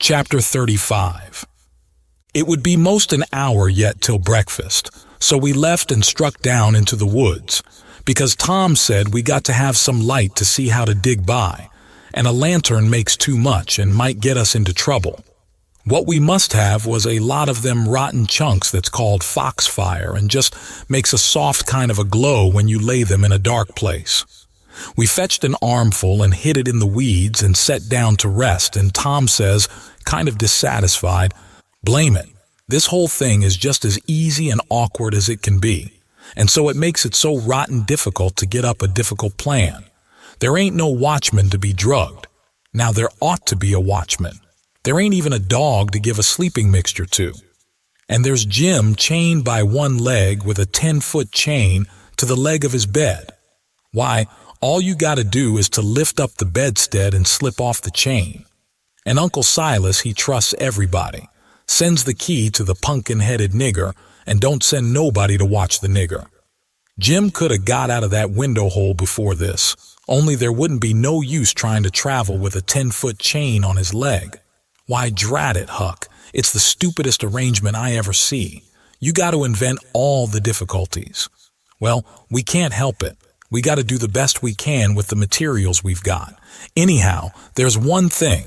Chapter 35. It would be most an hour yet till breakfast, so we left and struck down into the woods, because Tom said we got to have some light to see how to dig by, and a lantern makes too much and might get us into trouble. What we must have was a lot of them rotten chunks that's called foxfire and just makes a soft kind of a glow when you lay them in a dark place. We fetched an armful and hid it in the weeds and sat down to rest, and Tom says, kind of dissatisfied, "Blame it. This whole thing is just as easy and awkward as it can be, and so it makes it so rotten difficult to get up a difficult plan. There ain't no watchman to be drugged. Now there ought to be a watchman. There ain't even a dog to give a sleeping mixture to. And there's Jim chained by one leg with a 10-foot chain to the leg of his bed. Why, all you gotta do is to lift up the bedstead and slip off the chain. And Uncle Silas, he trusts everybody, sends the key to the pumpkin-headed nigger, and don't send nobody to watch the nigger. Jim could have got out of that window hole before this, only there wouldn't be no use trying to travel with a 10-foot chain on his leg. Why, drat it, Huck, it's the stupidest arrangement I ever see. You got to invent all the difficulties. Well, we can't help it. We got to do the best we can with the materials we've got. Anyhow, there's one thing.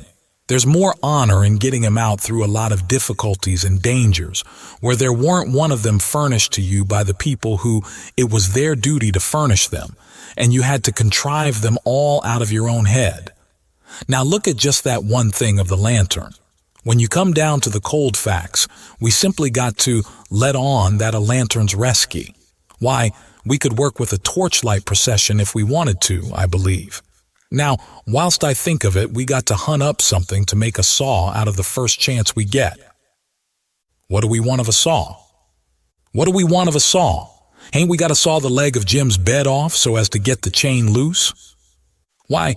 There's more honor in getting him out through a lot of difficulties and dangers, where there weren't one of them furnished to you by the people who it was their duty to furnish them, and you had to contrive them all out of your own head. Now look at just that one thing of the lantern. When you come down to the cold facts, we simply got to let on that a lantern's resky. Why, we could work with a torchlight procession if we wanted to, I believe. Now, whilst I think of it, we got to hunt up something to make a saw out of the first chance we get. What do we want of a saw? What do we want of a saw? Ain't we got to saw the leg of Jim's bed off so as to get the chain loose? Why,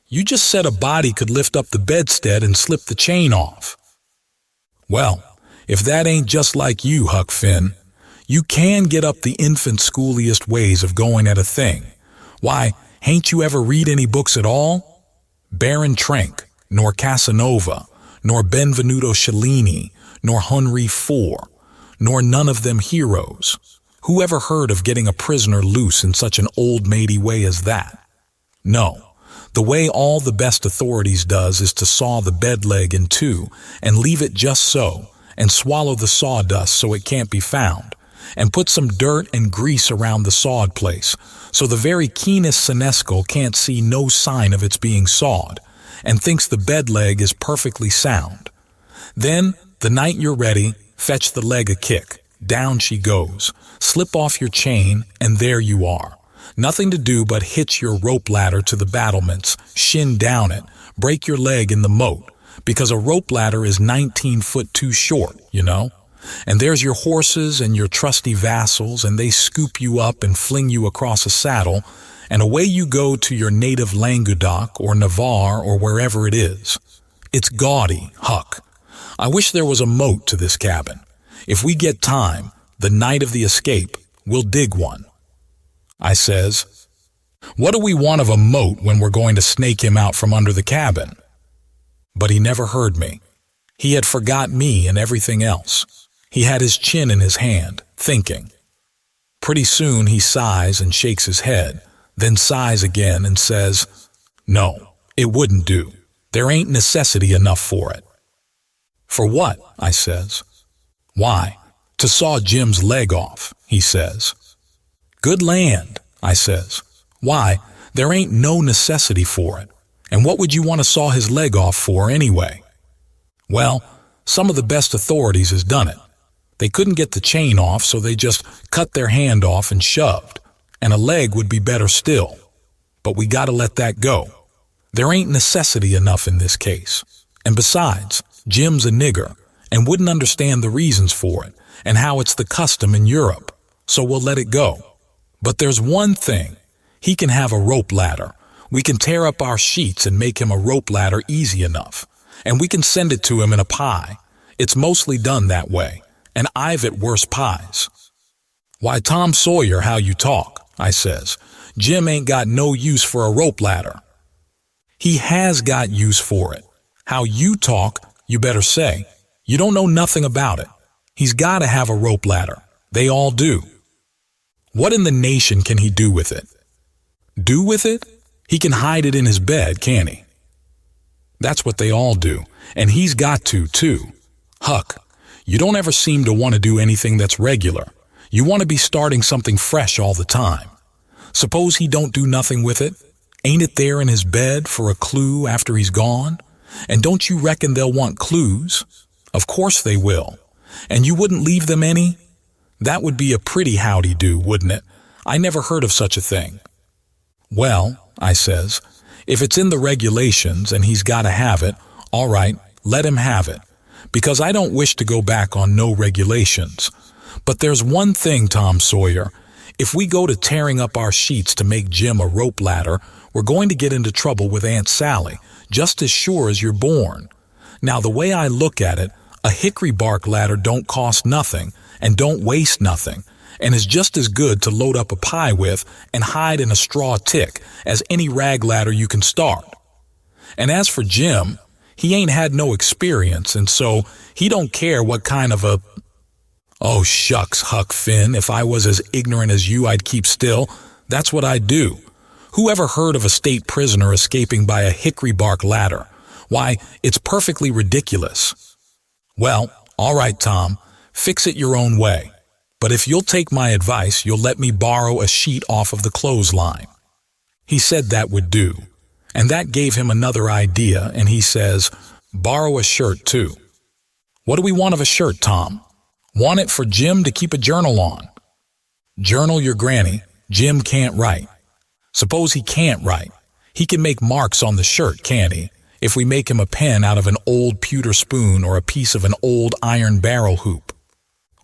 you just said a body could lift up the bedstead and slip the chain off. Well, if that ain't just like you, Huck Finn, you can get up the infant schooliest ways of going at a thing. Why, hain't you ever read any books at all? Baron Trenck, nor Casanova, nor Benvenuto Cellini, nor Henri IV, nor none of them heroes. Who ever heard of getting a prisoner loose in such an old-matey way as that? No. The way all the best authorities does is to saw the bed leg in two and leave it just so, and swallow the sawdust so it can't be found, and put some dirt and grease around the sawed place, so the very keenest senescal can't see no sign of its being sawed, and thinks the bed leg is perfectly sound. Then, the night you're ready, fetch the leg a kick, down she goes, slip off your chain, and there you are. Nothing to do but hitch your rope ladder to the battlements, shin down it, break your leg in the moat, because a rope ladder is 19 foot too short, you know. And there's your horses and your trusty vassals, and they scoop you up and fling you across a saddle, and away you go to your native Languedoc or Navarre or wherever it is. It's gaudy, Huck. I wish there was a moat to this cabin. If we get time, the night of the escape, we'll dig one. I says, what do we want of a moat when we're going to snake him out from under the cabin? But he never heard me. He had forgot me and everything else. He had his chin in his hand, thinking. Pretty soon he sighs and shakes his head, then sighs again and says, no, it wouldn't do. There ain't necessity enough for it. For what? I says. Why, to saw Jim's leg off, he says. Good land, I says. Why, there ain't no necessity for it. And what would you want to saw his leg off for anyway? Well, some of the best authorities has done it. They couldn't get the chain off, so they just cut their hand off and shoved, and a leg would be better still. But we gotta let that go. There ain't necessity enough in this case. And besides, Jim's a nigger, and wouldn't understand the reasons for it, and how it's the custom in Europe, so we'll let it go. But there's one thing. He can have a rope ladder. We can tear up our sheets and make him a rope ladder easy enough, and we can send it to him in a pie. It's mostly done that way, and I've at worse pies. Why, Tom Sawyer, how you talk, I says. Jim ain't got no use for a rope ladder. He has got use for it. How you talk, You better say. You don't know nothing about it. He's got to have a rope ladder. They all do. What in the nation can he do with it? Do with it? He can hide it in his bed, can't he? That's what they all do, and he's got to, too. Huck, you don't ever seem to want to do anything that's regular. You want to be starting something fresh all the time. Suppose he don't do nothing with it? Ain't it there in his bed for a clue after he's gone? And don't you reckon they'll want clues? Of course they will. And you wouldn't leave them any? That would be a pretty howdy-do, wouldn't it? I never heard of such a thing. Well, I says, if it's in the regulations and he's got to have it, all right, let him have it. Because I don't wish to go back on no regulations. But there's one thing, Tom Sawyer. If we go to tearing up our sheets to make Jim a rope ladder, we're going to get into trouble with Aunt Sally, just as sure as you're born. Now, the way I look at it, a hickory bark ladder don't cost nothing and don't waste nothing, and is just as good to load up a pie with and hide in a straw tick as any rag ladder you can start. And as for Jim, he ain't had no experience, and so he don't care what kind of a... Oh, shucks, Huck Finn, if I was as ignorant as you, I'd keep still. That's what I'd do. Who ever heard of a state prisoner escaping by a hickory bark ladder? Why, it's perfectly ridiculous. Well, all right, Tom, fix it your own way. But if you'll take my advice, you'll let me borrow a sheet off of the clothesline. He said that would do. And that gave him another idea, and he says, borrow a shirt, too. What do we want of a shirt, Tom? Want it for Jim to keep a journal on. Journal your granny. Jim can't write. Suppose he can't write. He can make marks on the shirt, can't he? If we make him a pen out of an old pewter spoon or a piece of an old iron barrel hoop.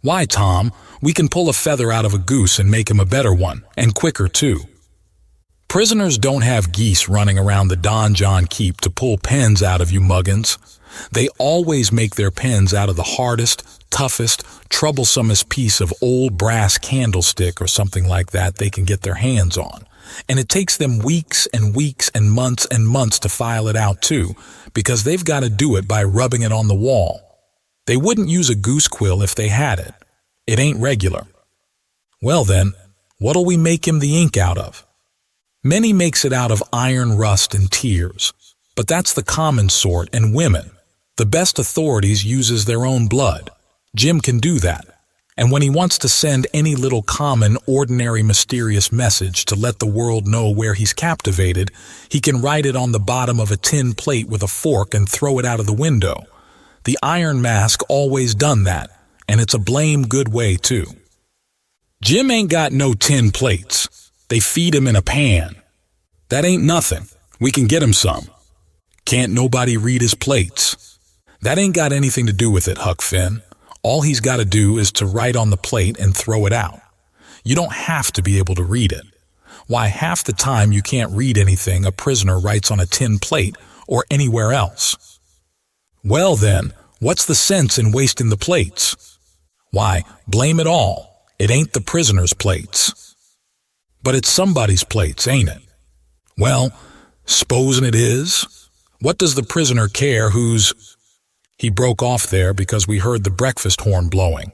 Why, Tom, we can pull a feather out of a goose and make him a better one, and quicker, too. Prisoners don't have geese running around the Don John Keep to pull pens out of you muggins. They always make their pens out of the hardest, toughest, troublesomest piece of old brass candlestick or something like that they can get their hands on. And it takes them weeks and weeks and months to file it out too, because they've got to do it by rubbing it on the wall. They wouldn't use a goose quill if they had it. It ain't regular. Well then, what'll we make him the ink out of? Many makes it out of iron rust and tears, but that's the common sort, and women. The best authorities uses their own blood. Jim can do that. And when he wants to send any little common, ordinary, mysterious message to let the world know where he's captivated, he can write it on the bottom of a tin plate with a fork and throw it out of the window. The Iron Mask always done that, and it's a blame good way, too. Jim ain't got no tin plates. They feed him in a pan. That ain't nothing. We can get him some. Can't nobody read his plates. That ain't got anything to do with it, Huck Finn. All he's got to do is to write on the plate and throw it out. You don't have to be able to read it. Why, half the time you can't read anything a prisoner writes on a tin plate or anywhere else. Well then, what's the sense in wasting the plates? Why, blame it all. It ain't the prisoner's plates. But it's somebody's plates, ain't it? Well, s'posen it is. What does the prisoner care who's... He broke off there because we heard the breakfast horn blowing.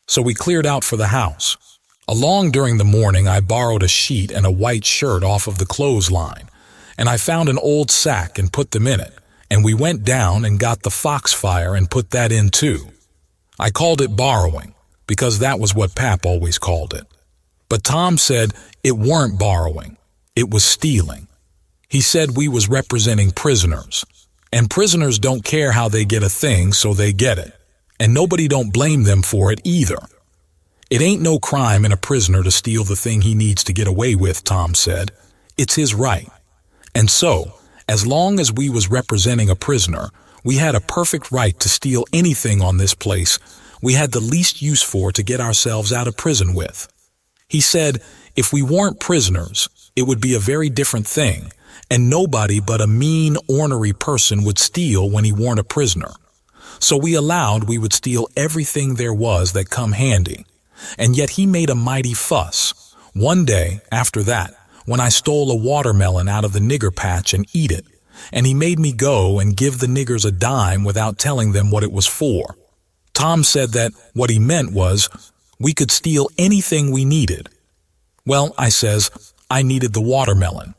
So we cleared out for the house. Along during the morning, I borrowed a sheet and a white shirt off of the clothesline, and I found an old sack and put them in it, and we went down and got the foxfire and put that in too. I called it borrowing, because that was what Pap always called it. But Tom said it weren't borrowing, it was stealing. He said we was representing prisoners. And prisoners don't care how they get a thing, so they get it. And nobody don't blame them for it either. It ain't no crime in a prisoner to steal the thing he needs to get away with, Tom said. It's his right. And so, as long as we was representing a prisoner, we had a perfect right to steal anything on this place we had the least use for to get ourselves out of prison with. He said, if we weren't prisoners, it would be a very different thing, and nobody but a mean, ornery person would steal when he weren't a prisoner. So we allowed we would steal everything there was that come handy. And yet he made a mighty fuss. One day, after that, when I stole a watermelon out of the nigger patch and eat it, and he made me go and give the niggers a dime without telling them what it was for. Tom said that what he meant was we could steal anything we needed. Well, I says, I needed the watermelon.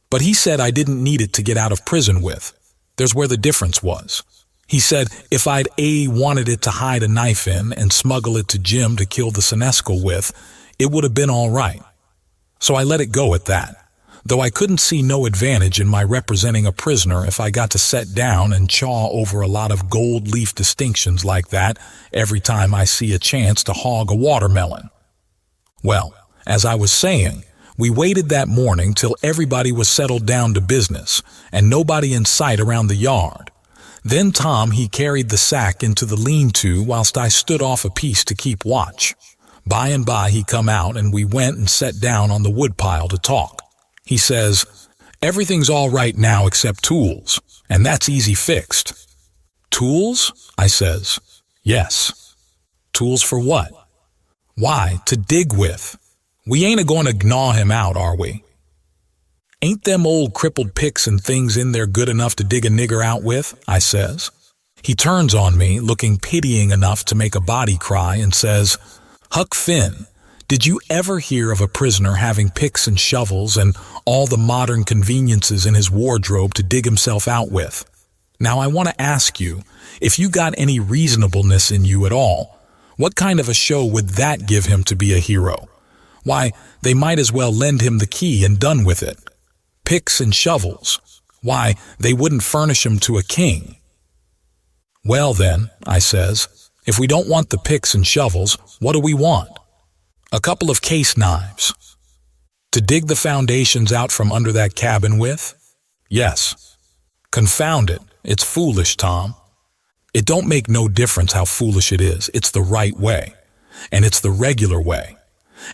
But he said I didn't need it to get out of prison with. There's where the difference was. He said if I'd wanted it to hide a knife in and smuggle it to Jim to kill the senescal with, it would have been all right. So I let it go at that, though I couldn't see no advantage in my representing a prisoner if I got to sit down and chaw over a lot of gold leaf distinctions like that every time I see a chance to hog a watermelon. Well, as I was saying, we waited that morning till everybody was settled down to business and nobody in sight around the yard. Then Tom, he carried the sack into the lean-to whilst I stood off a piece to keep watch. By and by he come out and we went and sat down on the woodpile to talk. He says, everything's all right now except tools, and that's easy fixed. Tools? I says. Yes. Tools for what? Why, to dig with. We ain't a-going to gnaw him out, are we? Ain't them old crippled picks and things in there good enough to dig a nigger out with? I says. He turns on me, looking pitying enough to make a body cry, and says, Huck Finn, did you ever hear of a prisoner having picks and shovels and all the modern conveniences in his wardrobe to dig himself out with? Now I want to ask you, if you got any reasonableness in you at all, what kind of a show would that give him to be a hero? Why, they might as well lend him the key and done with it. Picks and shovels. Why, they wouldn't furnish him to a king. Well then, I says, if we don't want the picks and shovels, what do we want? A couple of case knives. To dig the foundations out from under that cabin with? Yes. Confound it, it's foolish, Tom. It don't make no difference how foolish it is. It's the right way. And it's the regular way.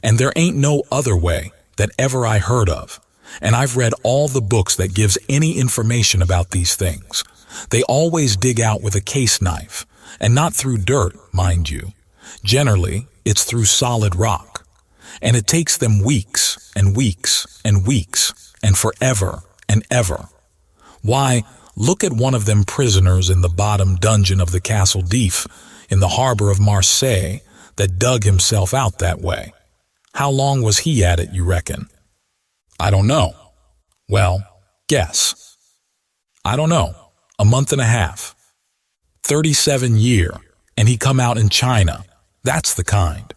And there ain't no other way that ever I heard of. And I've read all the books that gives any information about these things. They always dig out with a case knife, and not through dirt, mind you. Generally, it's through solid rock. And it takes them weeks and weeks and weeks and forever and ever. Why, look at one of them prisoners in the bottom dungeon of the Castle d'If in the harbor of Marseille that dug himself out that way. How long was he at it, you reckon? I don't know. Well, guess. I don't know. A month and a half. 37 year, and he come out in China. That's the kind.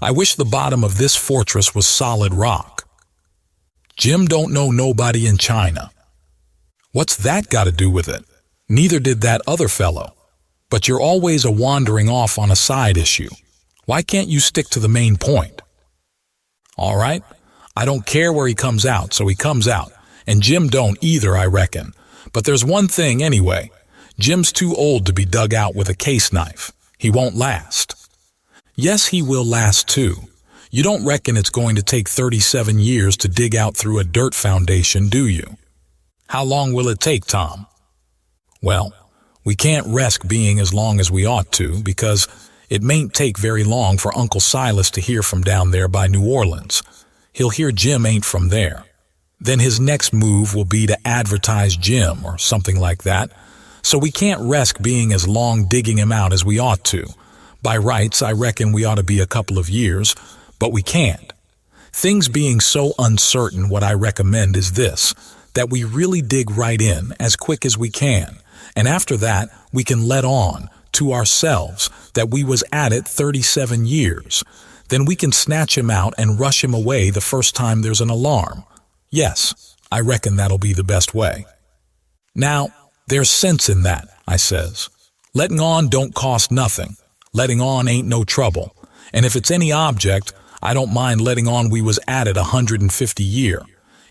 I wish the bottom of this fortress was solid rock. Jim don't know nobody in China. What's that got to do with it? Neither did that other fellow. But you're always a wandering off on a side issue. Why can't you stick to the main point? All right, I don't care where he comes out, so he comes out. And Jim don't either, I reckon. But there's one thing anyway. Jim's too old to be dug out with a case knife. He won't last. Yes, he will last too. You don't reckon it's going to take 37 years to dig out through a dirt foundation, do you? How long will it take, Tom? Well, we can't risk being as long as we ought to, because it mayn't take very long for Uncle Silas to hear from down there by New Orleans. He'll hear Jim ain't from there. Then his next move will be to advertise Jim or something like that. So we can't risk being as long digging him out as we ought to. By rights, I reckon we ought to be a couple of years, but we can't. Things being so uncertain, what I recommend is this, that we really dig right in as quick as we can, and after that we can let on to ourselves that we was at it 37 years. Then we can snatch him out and rush him away the first time there's an alarm. Yes, I reckon that'll be the best way. Now, there's sense in that, I says. Letting on don't cost nothing. Letting on ain't no trouble. And if it's any object, I don't mind letting on we was at it 150 year.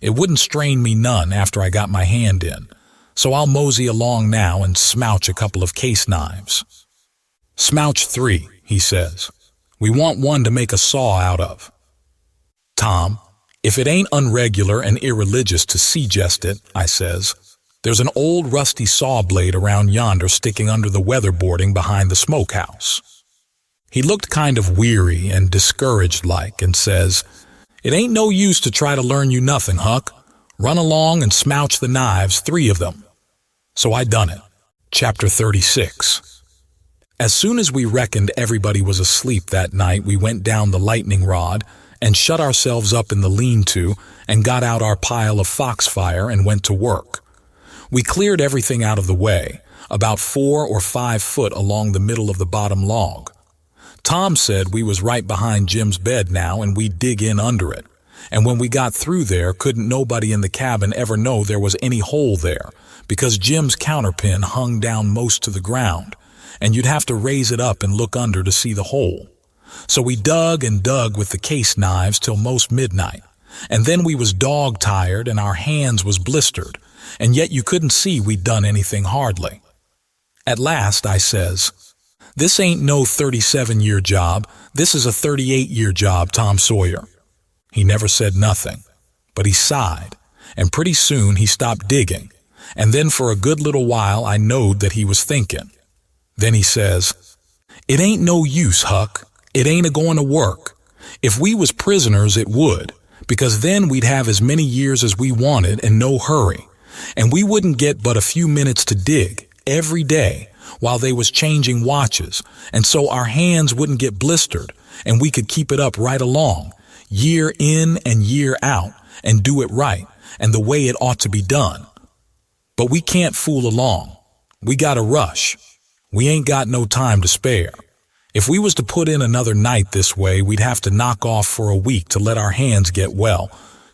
It wouldn't strain me none after I got my hand in. So I'll mosey along now and smouch a couple of case knives. Smouch 3, he says. We want one to make a saw out of. Tom, if it ain't unregular and irreligious to suggest it, I says, there's an old rusty saw blade around yonder sticking under the weatherboarding behind the smokehouse. He looked kind of weary and discouraged like and says, it ain't no use to try to learn you nothing, Huck. Run along and smouch the knives, 3 of them. So I done it. Chapter 36. As soon as we reckoned everybody was asleep that night, we went down the lightning rod and shut ourselves up in the lean-to and got out our pile of foxfire and went to work. We cleared everything out of the way, about 4 or 5 foot along the middle of the bottom log. Tom said we was right behind Jim's bed now and we'd dig in under it. And when we got through there, couldn't nobody in the cabin ever know there was any hole there, because Jim's counterpin hung down most to the ground, and you'd have to raise it up and look under to see the hole. So we dug and dug with the case knives till most midnight, and then we was dog-tired and our hands was blistered, and yet you couldn't see we'd done anything hardly. At last I says, "This ain't no 37-year job, this is a 38-year job, Tom Sawyer." He never said nothing, but he sighed, and pretty soon he stopped digging, and then for a good little while I knowed that he was thinking. Then he says, "It ain't no use, Huck. It ain't a-going to work. If we was prisoners, it would, because then we'd have as many years as we wanted and no hurry, and we wouldn't get but a few minutes to dig every day while they was changing watches, and so our hands wouldn't get blistered, and we could keep it up right along, year in and year out, and do it right, and the way it ought to be done. But we can't fool along. We gotta rush. We ain't got no time to spare. If we was to put in another night this way, we'd have to knock off for a week to let our hands get well.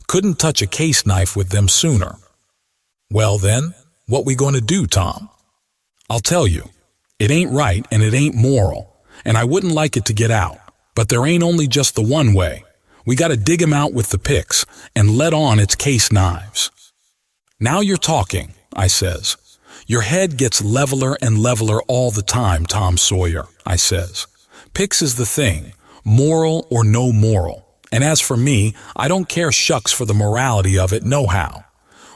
Couldn't touch a case knife with them sooner." "Well then, what we gonna do, Tom?" "I'll tell you. It ain't right and it ain't moral, and I wouldn't like it to get out, but there ain't only just the one way. We gotta dig 'em out with the picks and let on it's case knives." "Now you're talking," I says. "Your head gets leveler and leveler all the time, Tom Sawyer," I says. "Picks is the thing, moral or no moral. And as for me, I don't care shucks for the morality of it nohow.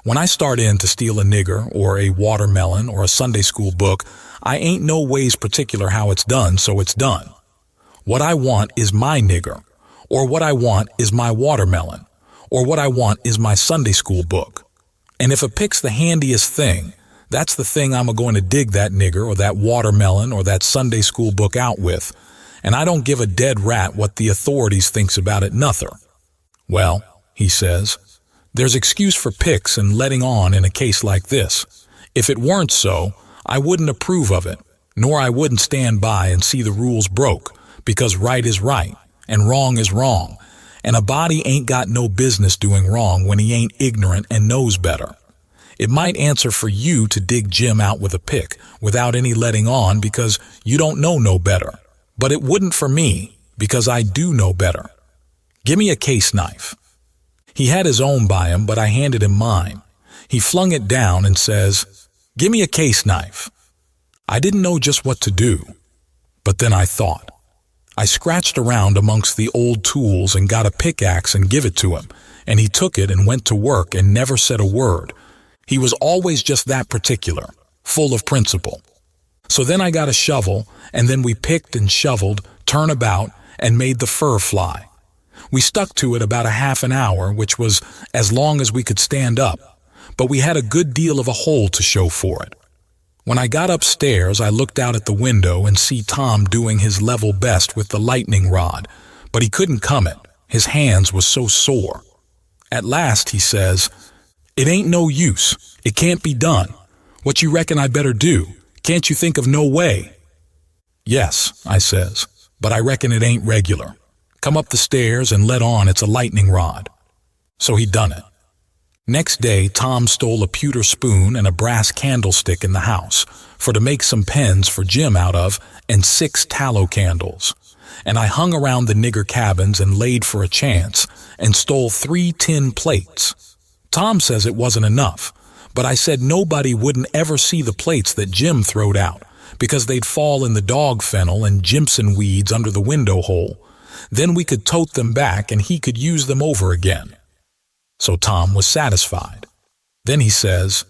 When I start in to steal a nigger or a watermelon or a Sunday school book, I ain't no ways particular how it's done, so it's done. What I want is my nigger, or what I want is my watermelon, or what I want is my Sunday school book. And if a pick's the handiest thing, that's the thing I'm a-going to dig that nigger or that watermelon or that Sunday school book out with, and I don't give a dead rat what the authorities thinks about it nother." "Well," he says, "there's excuse for picks and letting on in a case like this. If it weren't so, I wouldn't approve of it, nor I wouldn't stand by and see the rules broke, because right is right, and wrong is wrong, and a body ain't got no business doing wrong when he ain't ignorant and knows better. It might answer for you to dig Jim out with a pick without any letting on because you don't know no better, but it wouldn't for me because I do know better. Give me a case knife." He had his own by him, but I handed him mine. He flung it down and says, "Give me a case knife." I didn't know just what to do, but then I thought. I scratched around amongst the old tools and got a pickaxe and give it to him, and he took it and went to work and never said a word. He was always just that particular, full of principle. So then I got a shovel, and then we picked and shoveled, turnabout, and made the fur fly. We stuck to it about a half an hour, which was as long as we could stand up, but we had a good deal of a hole to show for it. When I got upstairs, I looked out at the window and see Tom doing his level best with the lightning rod, but he couldn't come it. His hands was so sore. At last he says, "It ain't no use. It can't be done. What you reckon I better do? Can't you think of no way?" "Yes," I says, "but I reckon it ain't regular. Come up the stairs and let on it's a lightning rod." So he done it. Next day, Tom stole a pewter spoon and a brass candlestick in the house for to make some pens for Jim out of and 6 tallow candles. And I hung around the nigger cabins and laid for a chance and stole 3 tin plates. Tom says it wasn't enough, but I said nobody wouldn't ever see the plates that Jim throwed out because they'd fall in the dog fennel and Jimson weeds under the window hole. Then we could tote them back and he could use them over again. So Tom was satisfied. Then he says,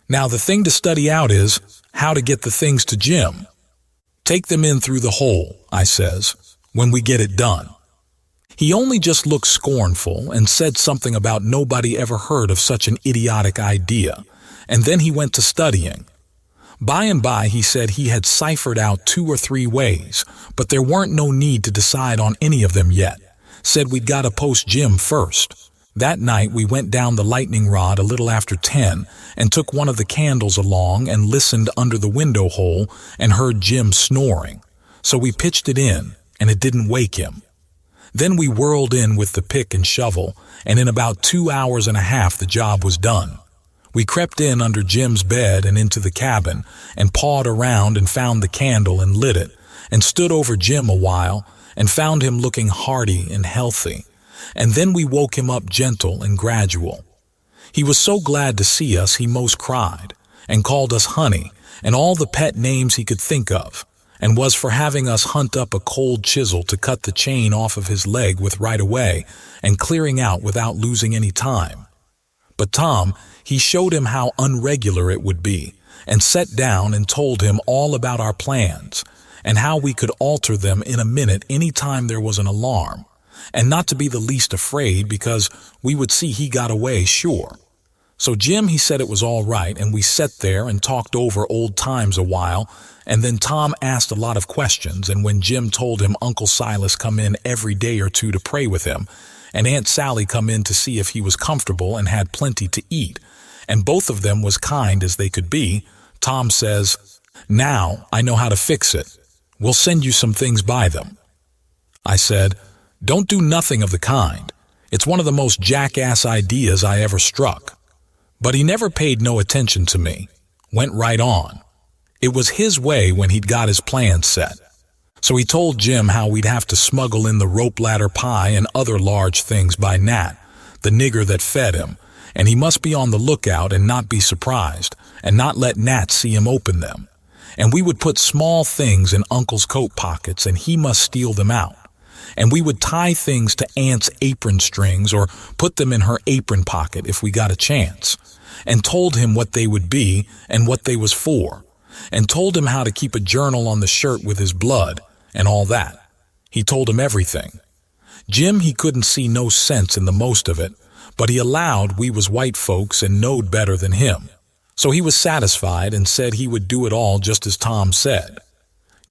"Now the thing to study out is how to get the things to Jim. Take them in through the hole," I says, "when we get it done." He only just looked scornful and said something about nobody ever heard of such an idiotic idea, and then he went to studying. By and by he said he had ciphered out 2 or 3 ways, but there weren't no need to decide on any of them yet. Said we'd gotta post Jim first. That night we went down the lightning rod a little after 10 and took one of the candles along and listened under the window hole and heard Jim snoring. So we pitched it in, and it didn't wake him. Then we whirled in with the pick and shovel, and in about 2 hours and a half the job was done. We crept in under Jim's bed and into the cabin and pawed around and found the candle and lit it and stood over Jim a while and found him looking hearty and healthy. And then we woke him up gentle and gradual. He was so glad to see us he most cried and called us honey and all the pet names he could think of, and was for having us hunt up a cold chisel to cut the chain off of his leg with right away and clearing out without losing any time. But Tom, he showed him how unregular it would be and sat down and told him all about our plans and how we could alter them in a minute any time there was an alarm, and not to be the least afraid because we would see he got away sure. So Jim, he said it was all right, and we sat there and talked over old times a while, and then Tom asked a lot of questions, and when Jim told him Uncle Silas come in every day or two to pray with him, and Aunt Sally come in to see if he was comfortable and had plenty to eat, and both of them was kind as they could be, Tom says, "Now I know how to fix it. We'll send you some things by them." I said, "Don't do nothing of the kind. It's one of the most jackass ideas I ever struck." But he never paid no attention to me, went right on. It was his way when he'd got his plan set. So he told Jim how we'd have to smuggle in the rope ladder pie and other large things by Nat, the nigger that fed him, and he must be on the lookout and not be surprised, and not let Nat see him open them. And we would put small things in Uncle's coat pockets, and he must steal them out. And we would tie things to Aunt's apron strings or put them in her apron pocket if we got a chance, and told him what they would be and what they was for, and told him how to keep a journal on the shirt with his blood and all that. He told him everything. Jim, he couldn't see no sense in the most of it, but he allowed we was white folks and knowed better than him. So he was satisfied and said he would do it all just as Tom said.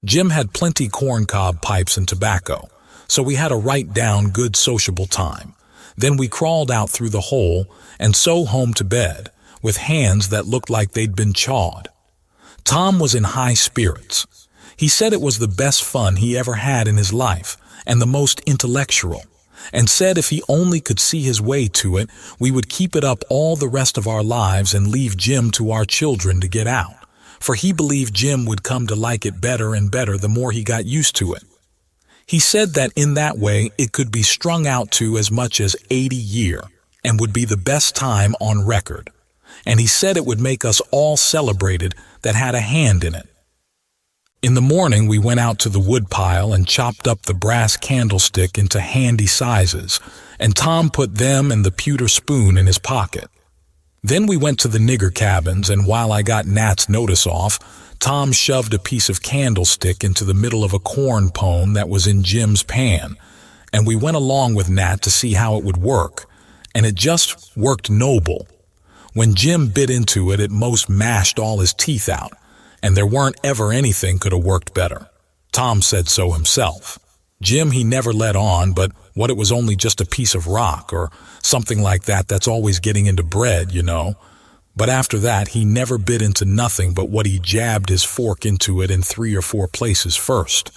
Jim had plenty corncob pipes and tobacco, so we had a right down good sociable time. Then we crawled out through the hole and so home to bed, with hands that looked like they'd been chawed. Tom was in high spirits. He said it was the best fun he ever had in his life, and the most intellectual, and said if he only could see his way to it, we would keep it up all the rest of our lives and leave Jim to our children to get out, for he believed Jim would come to like it better and better the more he got used to it. He said that in that way it could be strung out to as much as 80 year, and would be the best time on record. And he said it would make us all celebrated that had a hand in it. In the morning we went out to the woodpile and chopped up the brass candlestick into handy sizes, and Tom put them and the pewter spoon in his pocket. Then we went to the nigger cabins, and while I got Nat's notice off, Tom shoved a piece of candlestick into the middle of a corn pone that was in Jim's pan, and we went along with Nat to see how it would work, and it just worked noble. When Jim bit into it, it most mashed all his teeth out, and there weren't ever anything could have worked better. Tom said so himself. Jim, he never let on, but what it was only just a piece of rock or something like that that's always getting into bread, you know. But after that, he never bit into nothing but what he jabbed his fork into it in 3 or 4 places first.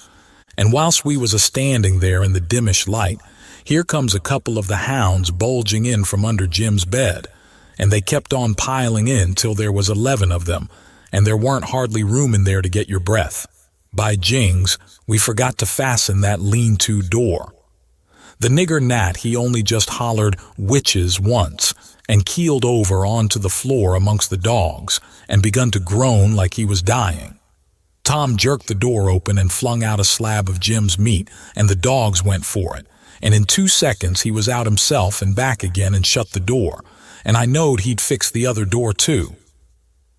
And whilst we was a-standing there in the dimmish light, here comes a couple of the hounds bulging in from under Jim's bed, and they kept on piling in till there was 11 of them, and there weren't hardly room in there to get your breath. By jings, we forgot to fasten that lean-to door. The nigger Nat, he only just hollered "witches" once, and keeled over onto the floor amongst the dogs, and begun to groan like he was dying. Tom jerked the door open and flung out a slab of Jim's meat, and the dogs went for it, and in 2 seconds he was out himself and back again and shut the door, and I knowed he'd fix the other door too.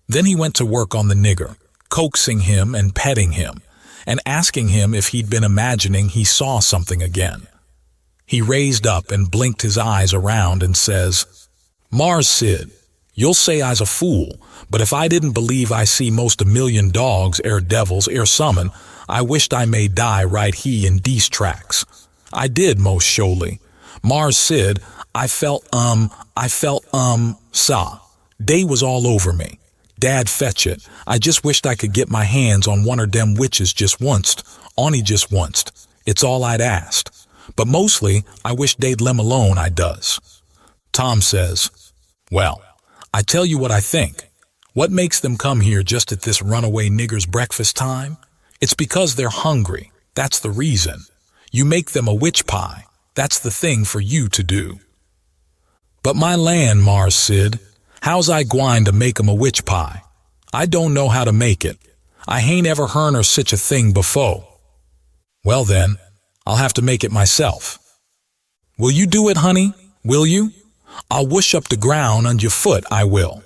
Then he went to work on the nigger, coaxing him and petting him, and asking him if he'd been imagining he saw something again. He raised up and blinked his eyes around and says, "Mars Sid, You'll say I's a fool, but if I didn't believe I see most a million dogs, devils, summon, I wished I may die right he in dese tracks. I did most surely. Mars Sid, I felt, sa. Day was all over me. Dad fetch it. I just wished I could get my hands on one of dem witches just onced, only just onced. It's all I'd asked. But mostly, I wish they'd lem alone, I does. Tom says, well, I tell you what I think. What makes them come here just at this runaway nigger's breakfast time? It's because they're hungry. That's the reason. You make them a witch pie. That's the thing for you to do. But my land, Mars Sid, how's I gwine to make 'em a witch pie? I don't know how to make it. I hain't ever hearn of such a thing before. Well then, I'll have to make it myself. Will you do it, honey? Will you? I'll whoosh up the ground on your foot, I will.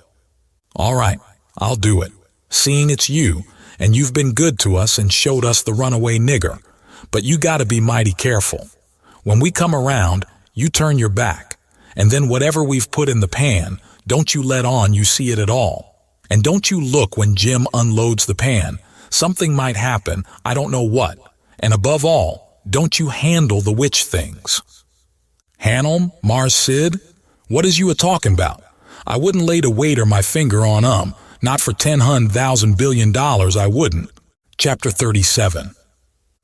All right, I'll do it, seeing it's you, and you've been good to us and showed us the runaway nigger. But you gotta be mighty careful. When we come around, you turn your back, and then whatever we've put in the pan, don't you let on you see it at all. And don't you look when Jim unloads the pan. Something might happen, I don't know what. And above all, don't you handle the witch things. Handle 'em, Mars Sid? What is you a-talking about? I wouldn't lay the weight or my finger on not for $10,000 billion I wouldn't. Chapter 37.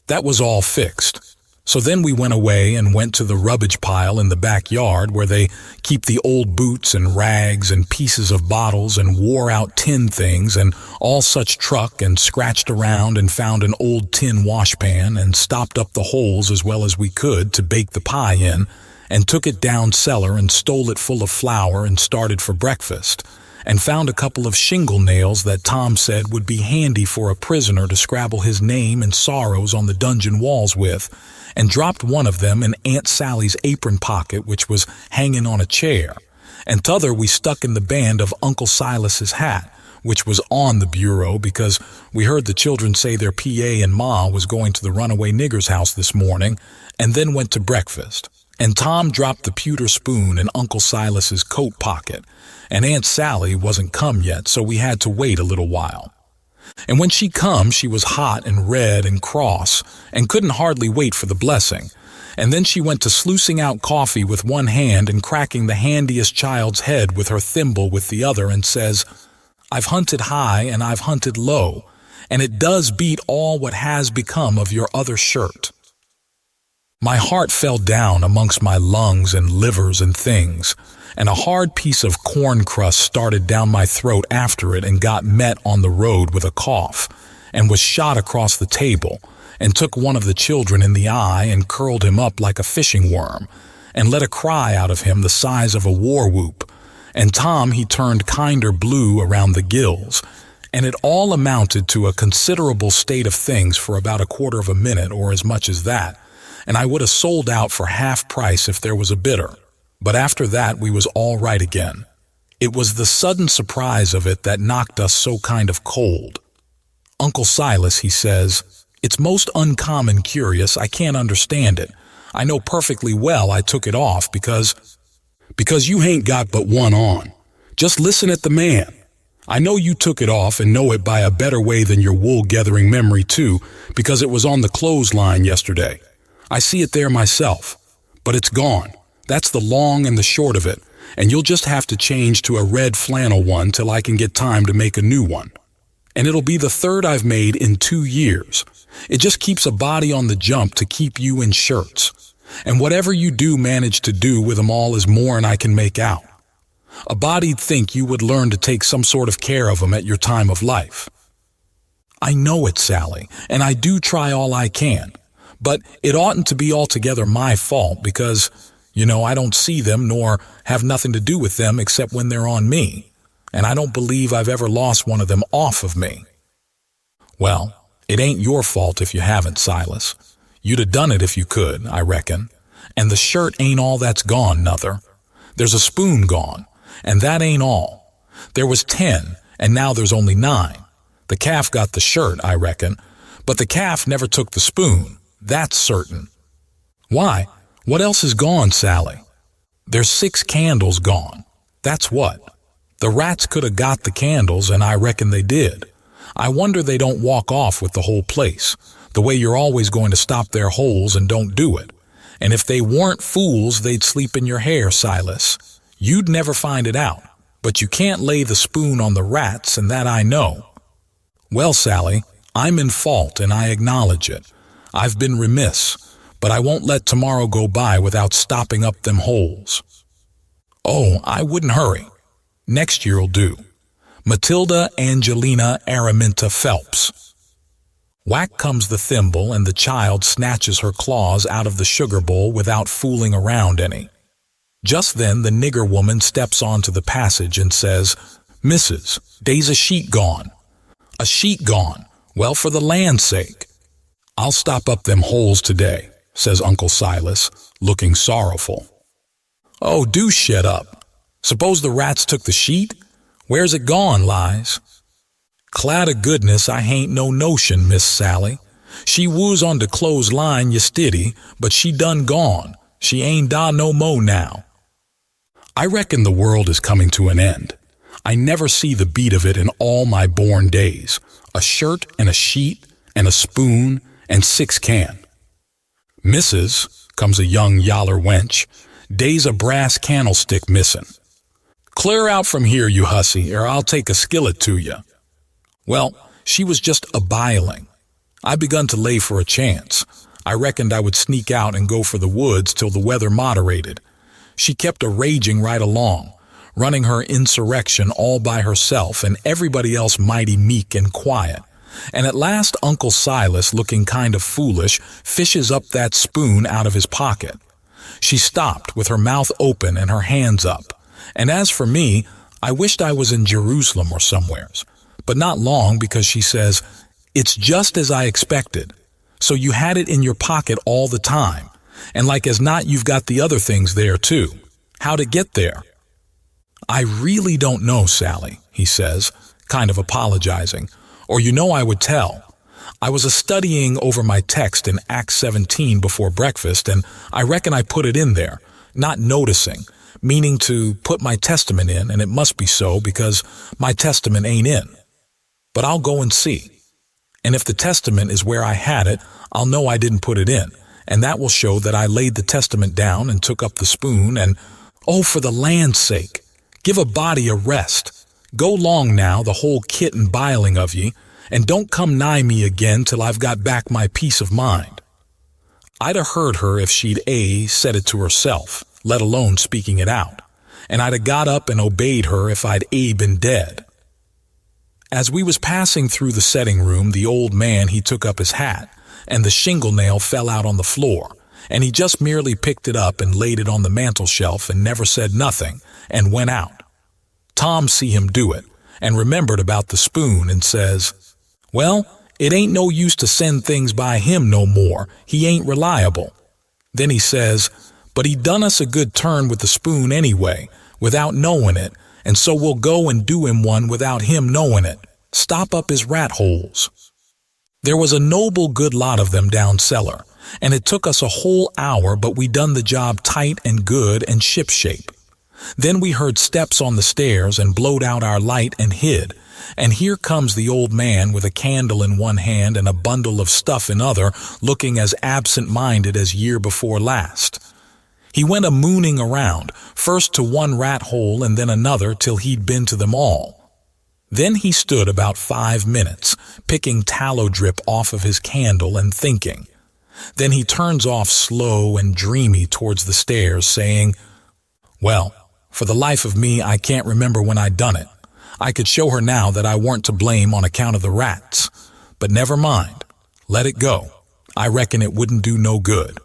That was all fixed. So then we went away and went to the rubbish pile in the backyard where they keep the old boots and rags and pieces of bottles and wore-out tin things and all such truck, and scratched around and found an old tin washpan and stopped up the holes as well as we could to bake the pie in, and took it down cellar and stole it full of flour and started for breakfast, and found a couple of shingle nails that Tom said would be handy for a prisoner to scrabble his name and sorrows on the dungeon walls with, and dropped one of them in Aunt Sally's apron pocket, which was hanging on a chair, and t'other we stuck in the band of Uncle Silas's hat, which was on the bureau because we heard the children say their PA and Ma was going to the runaway nigger's house this morning, and then went to breakfast. And Tom dropped the pewter spoon in Uncle Silas's coat pocket, and Aunt Sally wasn't come yet, so we had to wait a little while. And when she come, she was hot and red and cross, and couldn't hardly wait for the blessing. And then she went to sluicing out coffee with one hand and cracking the handiest child's head with her thimble with the other, and says, I've hunted high and I've hunted low, and it does beat all what has become of your other shirt. My heart fell down amongst my lungs and livers and things, and a hard piece of corn crust started down my throat after it and got met on the road with a cough, and was shot across the table, and took one of the children in the eye and curled him up like a fishing worm, and let a cry out of him the size of a war whoop, and Tom he turned kinder blue around the gills, and it all amounted to a considerable state of things for about a quarter of a minute or as much as that, and I would have sold out for half price if there was a bidder. But after that we was all right again. It was the sudden surprise of it that knocked us so kind of cold. Uncle Silas, he says, it's most uncommon curious, I can't understand it. I know perfectly well I took it off because you hain't got but one on. Just listen at the man. I know you took it off and know it by a better way than your wool-gathering memory too, because it was on the clothesline yesterday. I see it there myself, but it's gone. That's the long and the short of it, and you'll just have to change to a red flannel one till I can get time to make a new one. And it'll be the third I've made in 2 years. It just keeps a body on the jump to keep you in shirts. And whatever you do manage to do with 'em all is more'n I can make out. A body'd think you would learn to take some sort of care of 'em at your time of life. I know it, Sally, and I do try all I can. But it oughtn't to be altogether my fault because, I don't see them nor have nothing to do with them except when they're on me, and I don't believe I've ever lost one of them off of me. Well, it ain't your fault if you haven't, Silas. You'd have done it if you could, I reckon. And the shirt ain't all that's gone, nuther. There's a spoon gone, and that ain't all. There was 10, and now there's only 9. The calf got the shirt, I reckon, but the calf never took the spoon. That's certain. Why? What else is gone, Sally? There's 6 candles gone. That's what. The rats could have got the candles, and I reckon they did. I wonder they don't walk off with the whole place, the way you're always going to stop their holes and don't do it. And if they weren't fools, they'd sleep in your hair, Silas. You'd never find it out, but you can't lay the spoon on the rats, and that I know. Well, Sally, I'm in fault, and I acknowledge it. I've been remiss, but I won't let tomorrow go by without stopping up them holes. Oh, I wouldn't hurry. Next year'll do. Matilda Angelina Araminta Phelps. Whack comes the thimble, and the child snatches her claws out of the sugar bowl without fooling around any. Just then the nigger woman steps onto the passage and says, "Missus, dey's a sheet gone." "A sheet gone? Well, for the land's sake." "I'll stop up them holes today," says Uncle Silas, looking sorrowful. "Oh, do shut up. Suppose the rats took the sheet? Where's it gone, Lize?" "Clad of goodness, I hain't no notion, Miss Sally. She was on de clothesline yestiddy, but she done gone. She ain't da no mo now." I reckon the world is coming to an end. I never see the beat of it in all my born days. A shirt and a sheet and a spoon and 6 can. "Missus," comes a young yaller wench, "dey's a brass candlestick missin'." "Clear out from here, you hussy, or I'll take a skillet to you." Well, she was just a-biling. I begun to lay for a chance. I reckoned I would sneak out and go for the woods till the weather moderated. She kept a-raging right along, running her insurrection all by herself and everybody else mighty meek and quiet. And at last Uncle Silas, looking kind of foolish, fishes up that spoon out of his pocket. She stopped with her mouth open and her hands up. And as for me, I wished I was in Jerusalem or somewheres. But not long, because she says, "It's just as I expected. So you had it in your pocket all the time. And like as not, you've got the other things there too. How'd it get there?" "I really don't know, Sally," he says, kind of apologizing, "or you know I would tell. I was studying over my text in Acts 17 before breakfast, and I reckon I put it in there, not noticing, meaning to put my testament in, and it must be so because my testament ain't in. But I'll go and see. And if the testament is where I had it, I'll know I didn't put it in, and that will show that I laid the testament down and took up the spoon and, oh, for the land's sake, give a body a rest. Go long now, the whole kit and biling of ye, and don't come nigh me again till I've got back my peace of mind." I'd 'a heard her if she'd said it to herself, let alone speaking it out, and I'd 'a got up and obeyed her if I'd been dead. As we was passing through the setting room, the old man, he took up his hat, and the shingle nail fell out on the floor, and he just merely picked it up and laid it on the mantel shelf and never said nothing, and went out. Tom see him do it, and remembered about the spoon, and says, "Well, it ain't no use to send things by him no more. He ain't reliable." Then he says, "But he done us a good turn with the spoon anyway, without knowing it, and so we'll go and do him one without him knowing it. Stop up his rat holes." There was a noble good lot of them down cellar, and it took us a whole hour, but we done the job tight and good and shipshape. Then we heard steps on the stairs and blowed out our light and hid, and here comes the old man with a candle in one hand and a bundle of stuff in other, looking as absent-minded as year before last. He went a-mooning around, first to one rat hole and then another till he'd been to them all. Then he stood about 5 minutes, picking tallow drip off of his candle and thinking. Then he turns off slow and dreamy towards the stairs, saying, "Well, for the life of me, I can't remember when I done it. I could show her now that I weren't to blame on account of the rats. But never mind. Let it go. I reckon it wouldn't do no good."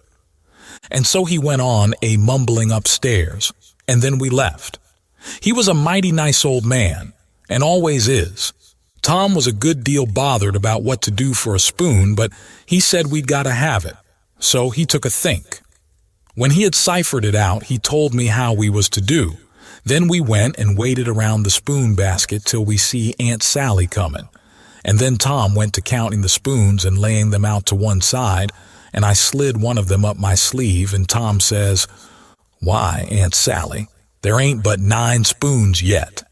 And so he went on mumbling upstairs, and then we left. He was a mighty nice old man, and always is. Tom was a good deal bothered about what to do for a spoon, but he said we'd got to have it, so he took a think. When he had ciphered it out, he told me how we was to do. Then we went and waited around the spoon basket till we see Aunt Sally coming, and then Tom went to counting the spoons and laying them out to one side, and I slid one of them up my sleeve, and Tom says, "Why, Aunt Sally, there ain't but 9 spoons yet."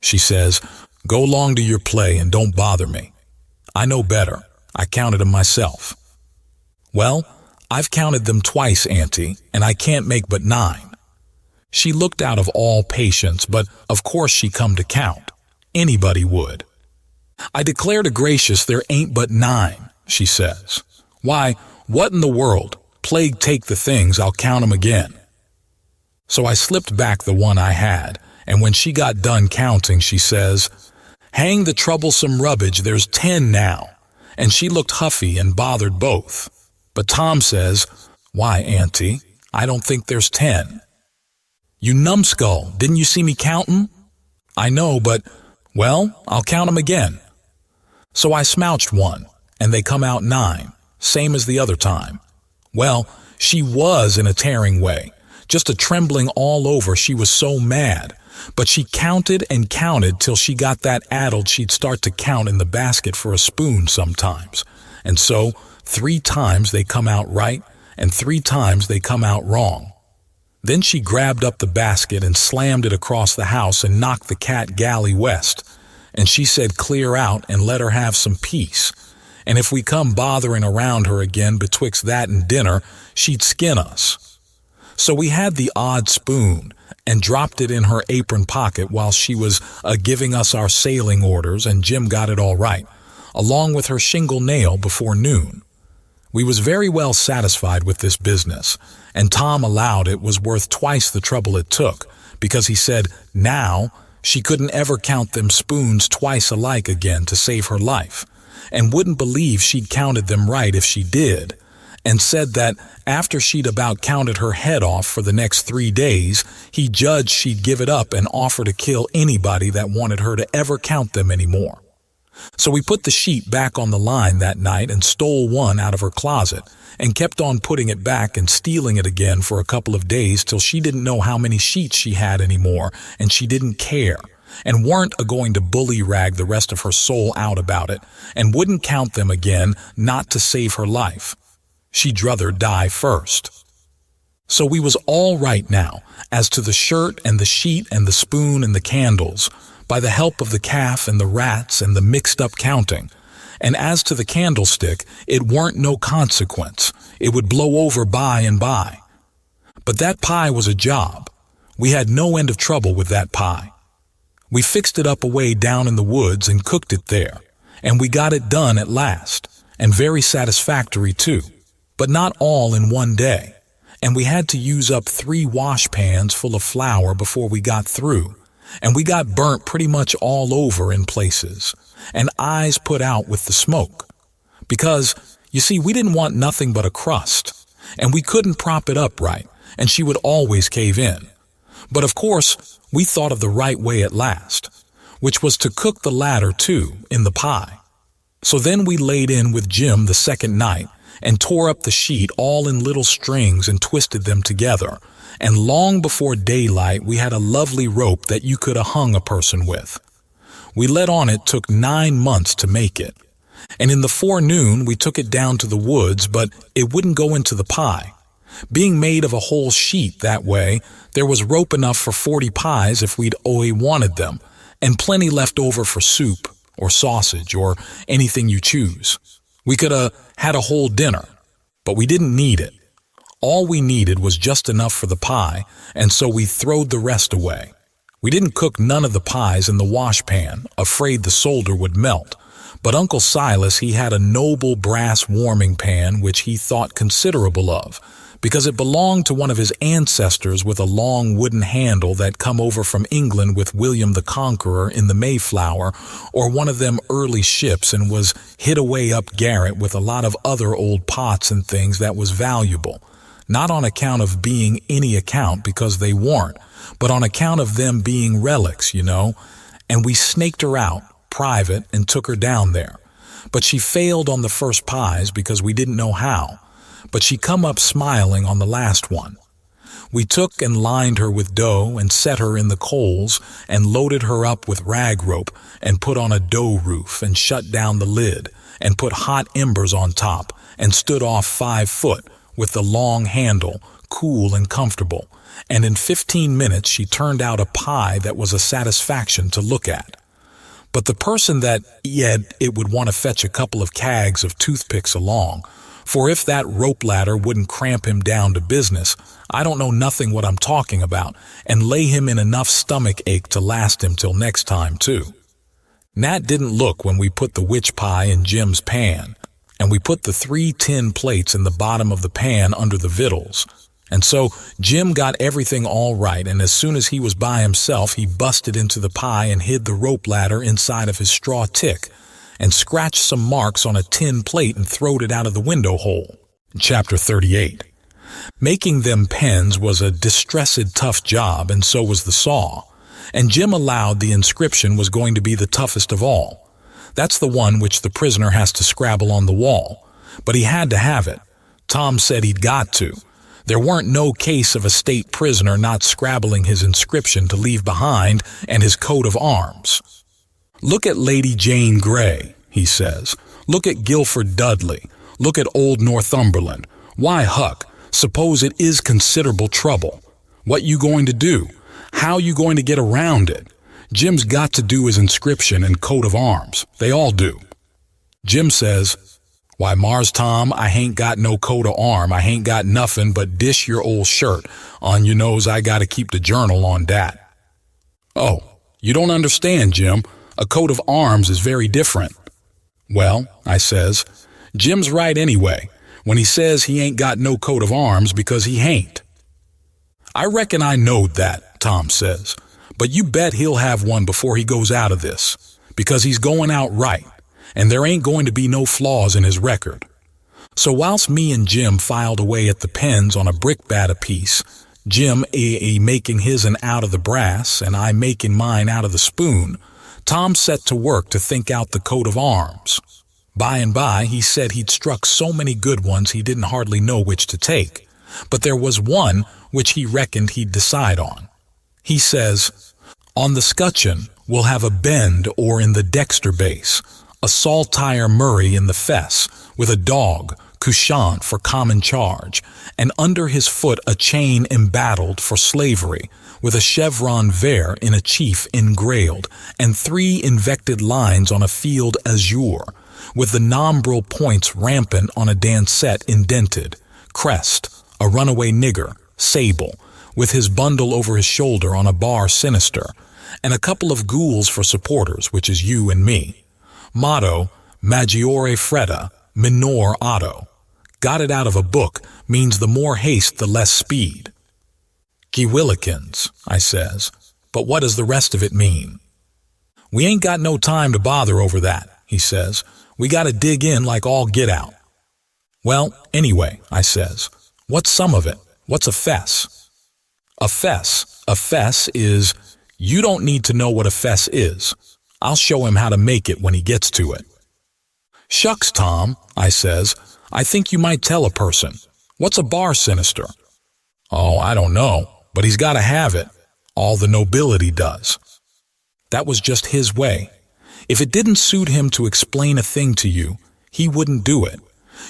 She says, "Go along to your play and don't bother me. I know better. I counted them myself." "Well, I've counted them twice, Auntie, and I can't make but 9. She looked out of all patience, but of course she come to count. Anybody would. "I declare to gracious there ain't but 9, she says. "Why, what in the world? Plague take the things, I'll count 'em again." So I slipped back the one I had, and when she got done counting, she says, "Hang the troublesome rubbage, there's 10 now." And she looked huffy and bothered both. But Tom says, "Why, Auntie, I don't think there's 10. "You numbskull, didn't you see me countin'?" "I know, but, well, I'll count 'em again." So I smouched one, and they come out 9, same as the other time. Well, she was in a tearing way, just a trembling all over, she was so mad. But she counted and counted till she got that addled she'd start to count in the basket for a spoon sometimes. And so 3 times they come out right, and 3 times they come out wrong. Then she grabbed up the basket and slammed it across the house and knocked the cat galley west. And she said clear out and let her have some peace. And if we come bothering around her again betwixt that and dinner, she'd skin us. So we had the odd spoon and dropped it in her apron pocket while she was giving us our sailing orders, and Jim got it all right, along with her shingle nail before noon. We was very well satisfied with this business, and Tom allowed it was worth twice the trouble it took, because he said now she couldn't ever count them spoons twice alike again to save her life, and wouldn't believe she'd counted them right if she did, and said that after she'd about counted her head off for the next 3 days, he judged she'd give it up and offer to kill anybody that wanted her to ever count them anymore. So we put the sheet back on the line that night and stole one out of her closet and kept on putting it back and stealing it again for a couple of days till she didn't know how many sheets she had anymore, and she didn't care, and weren't going to bully rag the rest of her soul out about it, and wouldn't count them again, not to save her life. She'd druther die first. So we was all right now as to the shirt and the sheet and the spoon and the candles, by the help of the calf and the rats and the mixed-up counting. And as to the candlestick, it weren't no consequence. It would blow over by and by. But that pie was a job. We had no end of trouble with that pie. We fixed it up away down in the woods and cooked it there, and we got it done at last, and very satisfactory too, but not all in one day, and we had to use up 3 washpans full of flour before we got through, and we got burnt pretty much all over in places, and eyes put out with the smoke. Because, you see, we didn't want nothing but a crust, and we couldn't prop it up right, and she would always cave in. But of course, we thought of the right way at last, which was to cook the latter too, in the pie. So then we laid in with Jim the second night, and tore up the sheet all in little strings and twisted them together, and long before daylight we had a lovely rope that you could have hung a person with. We let on it took 9 months to make it, and in the forenoon we took it down to the woods, but it wouldn't go into the pie. Being made of a whole sheet that way, there was rope enough for 40 pies if we'd only wanted them, and plenty left over for soup, or sausage, or anything you choose. We could have had a whole dinner, but we didn't need it. All we needed was just enough for the pie, and so we throwed the rest away. We didn't cook none of the pies in the washpan, afraid the solder would melt, but Uncle Silas he had a noble brass warming pan which he thought considerable of, because it belonged to one of his ancestors with a long wooden handle that come over from England with William the Conqueror in the Mayflower, or one of them early ships, and was hid away up garret with a lot of other old pots and things that was valuable, not on account of being any account because they weren't, but on account of them being relics, you know, and we snaked her out, private, and took her down there. But she failed on the first pies because we didn't know how, but she come up smiling on the last one. We took and lined her with dough and set her in the coals and loaded her up with rag rope and put on a dough roof and shut down the lid and put hot embers on top and stood off 5 foot with the long handle, cool and comfortable, and in 15 minutes she turned out a pie that was a satisfaction to look at. But the person that it would want to fetch a couple of kegs of toothpicks along, for if that rope ladder wouldn't cramp him down to business, I don't know nothing what I'm talking about, and lay him in enough stomach ache to last him till next time too. Nat didn't look when we put the witch pie in Jim's pan, and we put the 3 tin plates in the bottom of the pan under the victuals. And so Jim got everything all right, and as soon as he was by himself, he busted into the pie and hid the rope ladder inside of his straw tick, and scratched some marks on a tin plate and throwed it out of the window hole. Chapter 38. Making them pens was a distressed tough job, and so was the saw. And Jim allowed the inscription was going to be the toughest of all. That's the one which the prisoner has to scrabble on the wall. But he had to have it. Tom said he'd got to. There weren't no case of a state prisoner not scrabbling his inscription to leave behind and his coat of arms. Look at Lady Jane Grey, he says. Look at Guilford Dudley. Look at old Northumberland. Why, Huck, suppose it is considerable trouble. What you going to do? How you going to get around it? Jim's got to do his inscription and coat of arms. They all do. Jim says, why, Mars Tom, I hain't got no coat of arm. I hain't got nothing but dish your old shirt. On your nose, I got to keep the journal on dat. Oh, you don't understand, Jim. A coat of arms is very different. Well, I says, Jim's right anyway, when he says he ain't got no coat of arms because he hain't. I reckon I knowed that, Tom says, but you bet he'll have one before he goes out of this, because he's going out right, and there ain't going to be no flaws in his record. So whilst me and Jim filed away at the pens on a brickbat apiece, Jim making his'n out of the brass and I making mine out of the spoon, Tom set to work to think out the coat of arms. By and by he said he'd struck so many good ones he didn't hardly know which to take, but there was one which he reckoned he'd decide on. He says, on the scutcheon we'll have a bend or in the dexter base, a saltire Murray in the fess, with a dog, couchant for common charge, and under his foot a chain embattled for slavery, with a chevron vert in a chief engrailed, and 3 invected lines on a field azure, with the nombril points rampant on a dancette indented, crest, a runaway nigger, sable, with his bundle over his shoulder on a bar sinister, and a couple of ghouls for supporters, which is you and me. Motto, Maggiore Fretta, Minor Auto. Got it out of a book, means the more haste the less speed. Gewillikins, I says, but what does the rest of it mean? We ain't got no time to bother over that, he says. We got to dig in like all get out. Well, anyway, I says, what's some of it? What's a fess? A fess is, you don't need to know what a fess is. I'll show him how to make it when he gets to it. Shucks, Tom, I says, I think you might tell a person. What's a bar sinister? Oh, I don't know, but he's got to have it. All the nobility does. That was just his way. If it didn't suit him to explain a thing to you, he wouldn't do it.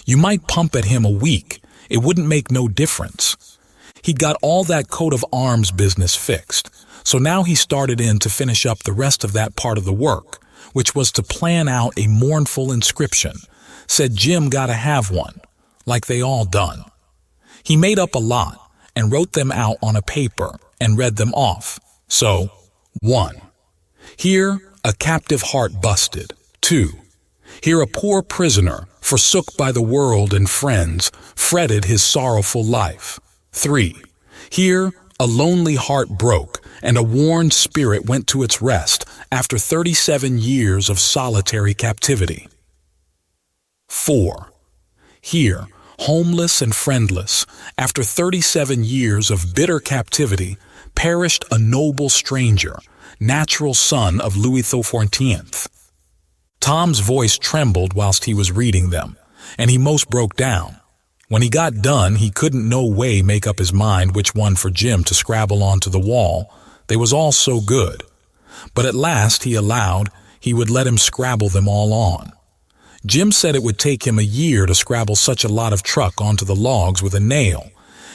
You might pump at him a week. It wouldn't make no difference. He'd got all that coat of arms business fixed. So now he started in to finish up the rest of that part of the work, which was to plan out a mournful inscription. Said Jim got to have one, like they all done. He made up a lot and wrote them out on a paper and read them off. So, 1. Here a captive heart busted. 2. Here a poor prisoner, forsook by the world and friends, fretted his sorrowful life. 3. Here a lonely heart broke, and a worn spirit went to its rest after 37 years of solitary captivity. 4. Here, homeless and friendless, after 37 years of bitter captivity, perished a noble stranger, natural son of Louis XIV. Tom's voice trembled whilst he was reading them, and he most broke down. When he got done, he couldn't no way make up his mind which one for Jim to scrabble onto the wall. They was all so good. But at last he allowed he would let him scrabble them all on. Jim said it would take him a year to scrabble such a lot of truck onto the logs with a nail,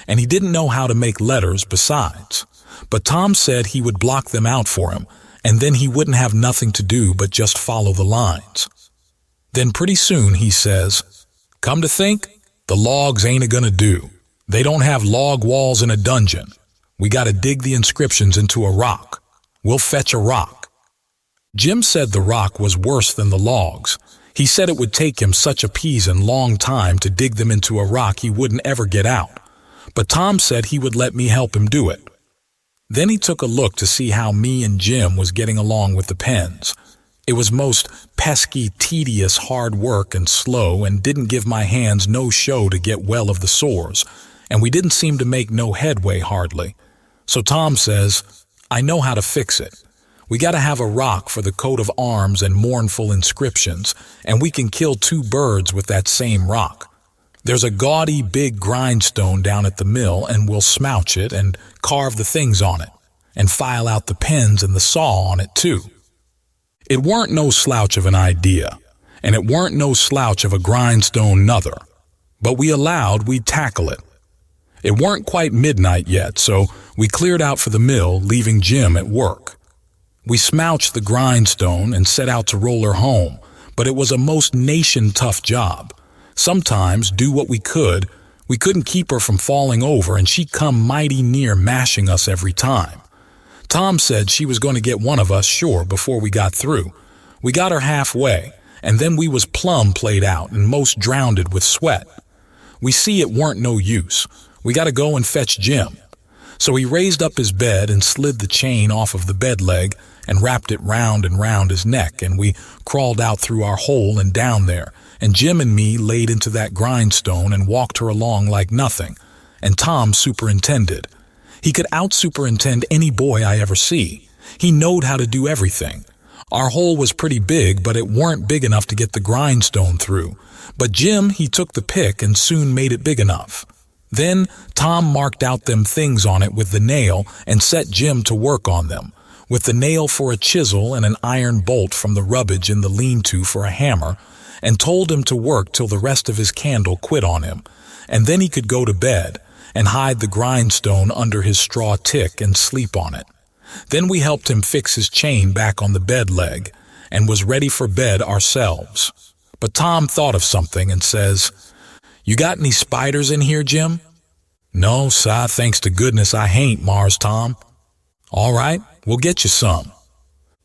and he didn't know how to make letters besides. But Tom said he would block them out for him, and then he wouldn't have nothing to do but just follow the lines. Then pretty soon he says, "Come to think, the logs ain't a gonna do. They don't have log walls in a dungeon. We gotta dig the inscriptions into a rock. We'll fetch a rock." Jim said the rock was worse than the logs. He said it would take him such a peasin' long time to dig them into a rock he wouldn't ever get out. But Tom said he would let me help him do it. Then he took a look to see how me and Jim was getting along with the pens. It was most pesky, tedious, hard work and slow, and didn't give my hands no show to get well of the sores, and we didn't seem to make no headway hardly. So Tom says, "I know how to fix it. We gotta have a rock for the coat of arms and mournful inscriptions, and we can kill 2 birds with that same rock. There's a gaudy big grindstone down at the mill, and we'll smouch it and carve the things on it, and file out the pens and the saw on it too." It weren't no slouch of an idea, and it weren't no slouch of a grindstone nother, but we allowed we'd tackle it. It weren't quite midnight yet, so we cleared out for the mill, leaving Jim at work. We smouched the grindstone and set out to roll her home, but it was a most nation-tough job. Sometimes, do what we couldn't keep her from falling over, and she'd come mighty near mashing us every time. Tom said she was going to get one of us sure before we got through. We got her halfway, and then we was plumb played out and most drowned with sweat. We see it weren't no use. We got to go and fetch Jim. So he raised up his bed and slid the chain off of the bed leg and wrapped it round and round his neck, and we crawled out through our hole and down there, and Jim and me laid into that grindstone and walked her along like nothing, and Tom superintended. He could out-superintend any boy I ever see. He knowed how to do everything. Our hole was pretty big, but it weren't big enough to get the grindstone through. But Jim, he took the pick and soon made it big enough. Then Tom marked out them things on it with the nail and set Jim to work on them, with the nail for a chisel and an iron bolt from the rubbish in the lean-to for a hammer, and told him to work till the rest of his candle quit on him, and then he could go to bed and hide the grindstone under his straw tick and sleep on it. Then we helped him fix his chain back on the bed leg and was ready for bed ourselves. But Tom thought of something and says, "You got any spiders in here, Jim?" "No, sah, thanks to goodness I hain't, Mars Tom." "All right, we'll get you some."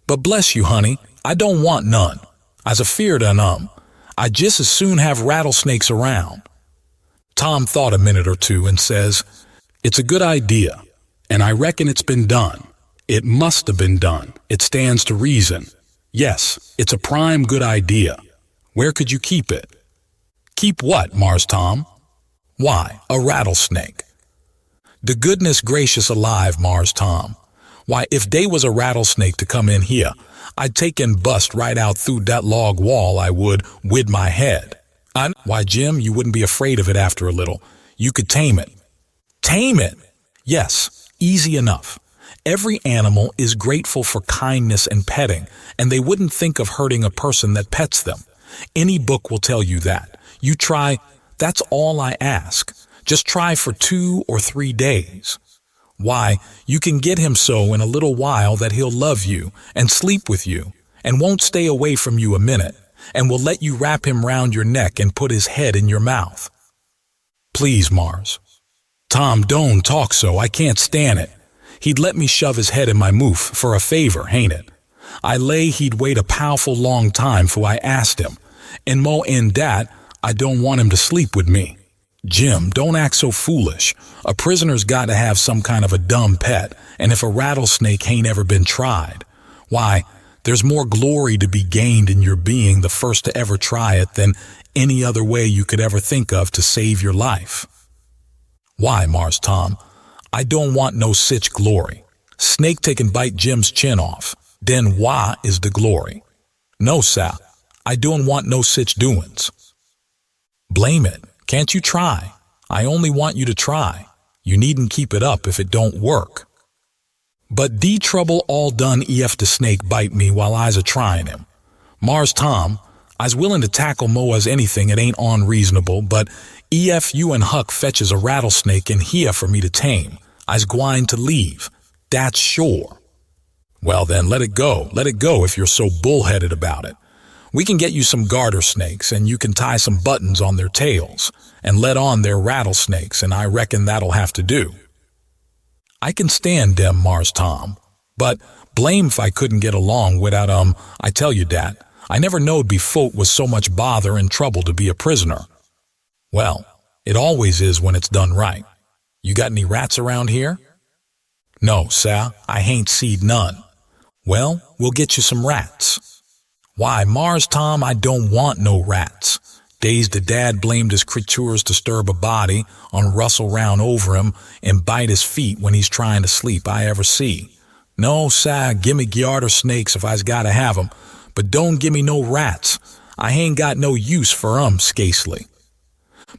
"But bless you, honey, I don't want none. I's afeard on 'em. I'd just as soon have rattlesnakes around." Tom thought a minute or two and says, "It's a good idea, and I reckon it's been done. It must have been done. It stands to reason. Yes, it's a prime good idea. Where could you keep it?" "Keep what, Mars Tom?" "Why, a rattlesnake." "De goodness gracious alive, Mars Tom. Why, if dey was a rattlesnake to come in here, I'd take and bust right out through dat log wall, I would, wid my head. Why, Jim, you wouldn't be afraid of it after a little. You could tame it." "Tame it?" "Yes, easy enough. Every animal is grateful for kindness and petting, and they wouldn't think of hurting a person that pets them. Any book will tell you that. You try, that's all I ask. Just try for 2 or 3 days. Why, you can get him so in a little while that he'll love you and sleep with you and won't stay away from you a minute, and will let you wrap him round your neck and put his head in your mouth." "Please, Mars." "Tom, don't talk so. I can't stand it. He'd let me shove his head in my moof for a favor, hain't it? I lay he'd wait a powerful long time 'fore I asked him, and mo in dat, I don't want him to sleep with me." "Jim, don't act so foolish. A prisoner's got to have some kind of a dumb pet, and if a rattlesnake hain't ever been tried, why, there's more glory to be gained in your being the first to ever try it than any other way you could ever think of to save your life." "Why, Mars Tom, I don't want no sich glory. Snake take and bite Jim's chin off, den why is the glory? No, sah, I don't want no sich doin's." "Blame it. Can't you try? I only want you to try. You needn't keep it up if it don't work." "But de trouble all done ef the snake bite me while I's a-tryin' him. Mars Tom, I's willing to tackle mo as anything it ain't unreasonable, but ef you and Huck fetches a rattlesnake in here for me to tame, I's gwine to leave. That's sure. Well then, let it go if you're so bullheaded about it. We can get you some garter snakes, and you can tie some buttons on their tails, and let on they're rattlesnakes, and I reckon that'll have to do. I can stand dem, Mars Tom, but blame if I couldn't get along without, I tell you dat, I never knowed befote was so much bother and trouble to be a prisoner. Well, it always is when it's done right. You got any rats around here? No, sah, I hain't seed none. Well, we'll get you some rats. Why, Mars Tom, I don't want no rats. Days the dad blamed his creatures disturb a body, on rustle round over him, and bite his feet when he's trying to sleep I ever see. No, sah, gimme garter snakes if I's gotta have 'em, but don't gimme no rats. I hain't got no use for 'em, scasely.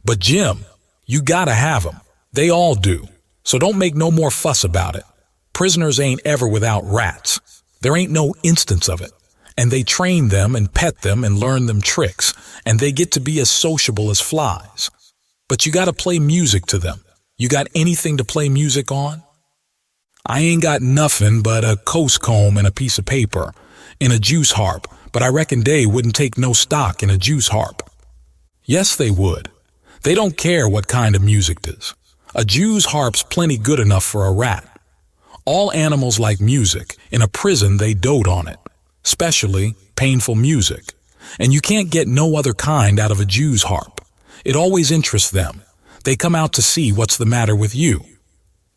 But Jim, you gotta have 'em. They all do. So don't make no more fuss about it. Prisoners ain't ever without rats. There ain't no instance of it. And they train them and pet them and learn them tricks, and they get to be as sociable as flies. But you gotta play music to them. You got anything to play music on? I ain't got nothing but a coast comb and a piece of paper, and a juice harp, but I reckon they wouldn't take no stock in a juice harp. Yes, they would. They don't care what kind of music 'tis. A Jew's harp's plenty good enough for a rat. All animals like music. In a prison they dote on it, especially painful music. And you can't get no other kind out of a Jew's harp. It always interests them. They come out to see what's the matter with you.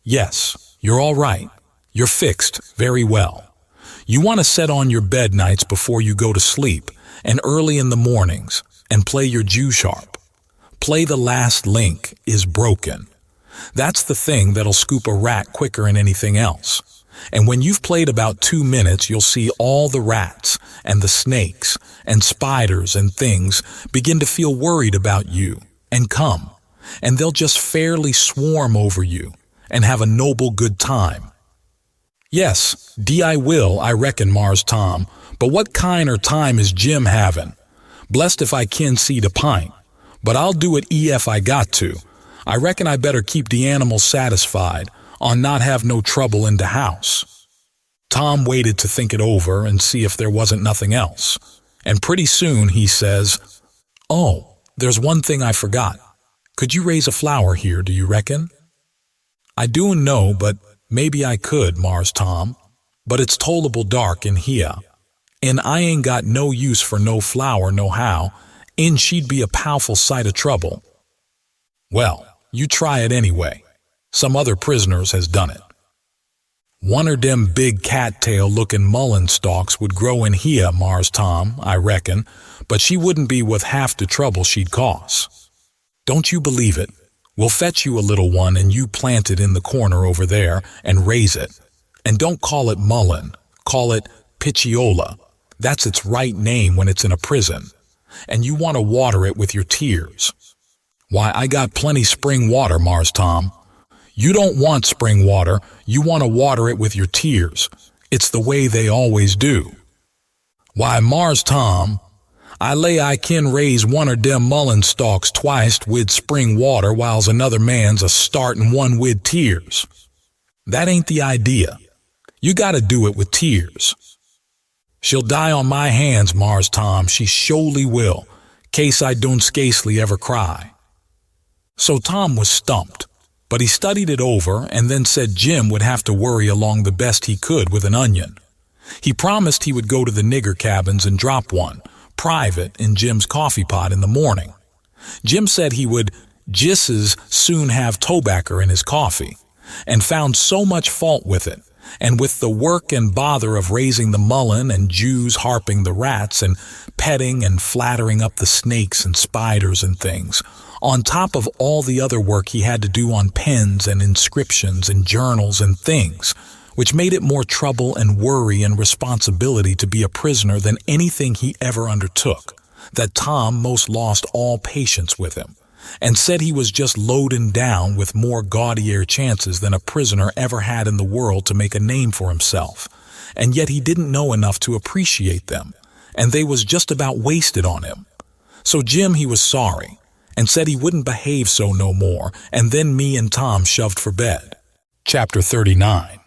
Yes, you're all right. You're fixed very well. You want to set on your bed nights before you go to sleep, and early in the mornings, and play your Jew's harp. Play The Last Link Is Broken. That's the thing that'll scoop a rat quicker than anything else. And when you've played about 2 minutes, you'll see all the rats and the snakes and spiders and things begin to feel worried about you and come, and they'll just fairly swarm over you and have a noble good time. Yes, I will, I reckon, Mars Tom, but what kind or time is Jim having? Blessed if I kin seed a pint, but I'll do it ef I got to. I reckon I better keep the animals satisfied, on not have no trouble in the house. Tom waited to think it over and see if there wasn't nothing else, and pretty soon he says, "Oh, there's one thing I forgot. Could you raise a flower here, do you reckon?" "I doin' know, but maybe I could, Mars Tom, but it's tolerable dark in here, and I ain't got no use for no flower nohow, and she'd be a powerful sight of trouble." "Well, you try it anyway. Some other prisoners has done it. One of dem big cattail-looking mullein stalks would grow in here, Mars Tom, I reckon, but she wouldn't be worth half the trouble she'd cost. Don't you believe it? We'll fetch you a little one and you plant it in the corner over there and raise it. And don't call it mullein, call it pitchiola. That's its right name when it's in a prison. And you want to water it with your tears. Why, I got plenty spring water, Mars Tom. You don't want spring water, you want to water it with your tears. It's the way they always do. Why, Mars Tom, I lay I kin raise one of dem mullein stalks twice wid spring water whiles another man's a-startin' one wid tears. That ain't the idea. You gotta do it with tears. She'll die on my hands, Mars Tom, she surely will, case I don't scasely ever cry. So Tom was stumped. But he studied it over and then said Jim would have to worry along the best he could with an onion. He promised he would go to the nigger cabins and drop one, private, in Jim's coffee pot in the morning. Jim said he would just as soon have tobacco in his coffee, and found so much fault with it, and with the work and bother of raising the mullein and Jews harping the rats and petting and flattering up the snakes and spiders and things, on top of all the other work he had to do on pens and inscriptions and journals and things, which made it more trouble and worry and responsibility to be a prisoner than anything he ever undertook, that Tom most lost all patience with him, and said he was just loading down with more gaudier chances than a prisoner ever had in the world to make a name for himself, and yet he didn't know enough to appreciate them, and they was just about wasted on him. So Jim, he was sorry, and said he wouldn't behave so no more, and then me and Tom shoved for bed. Chapter 39.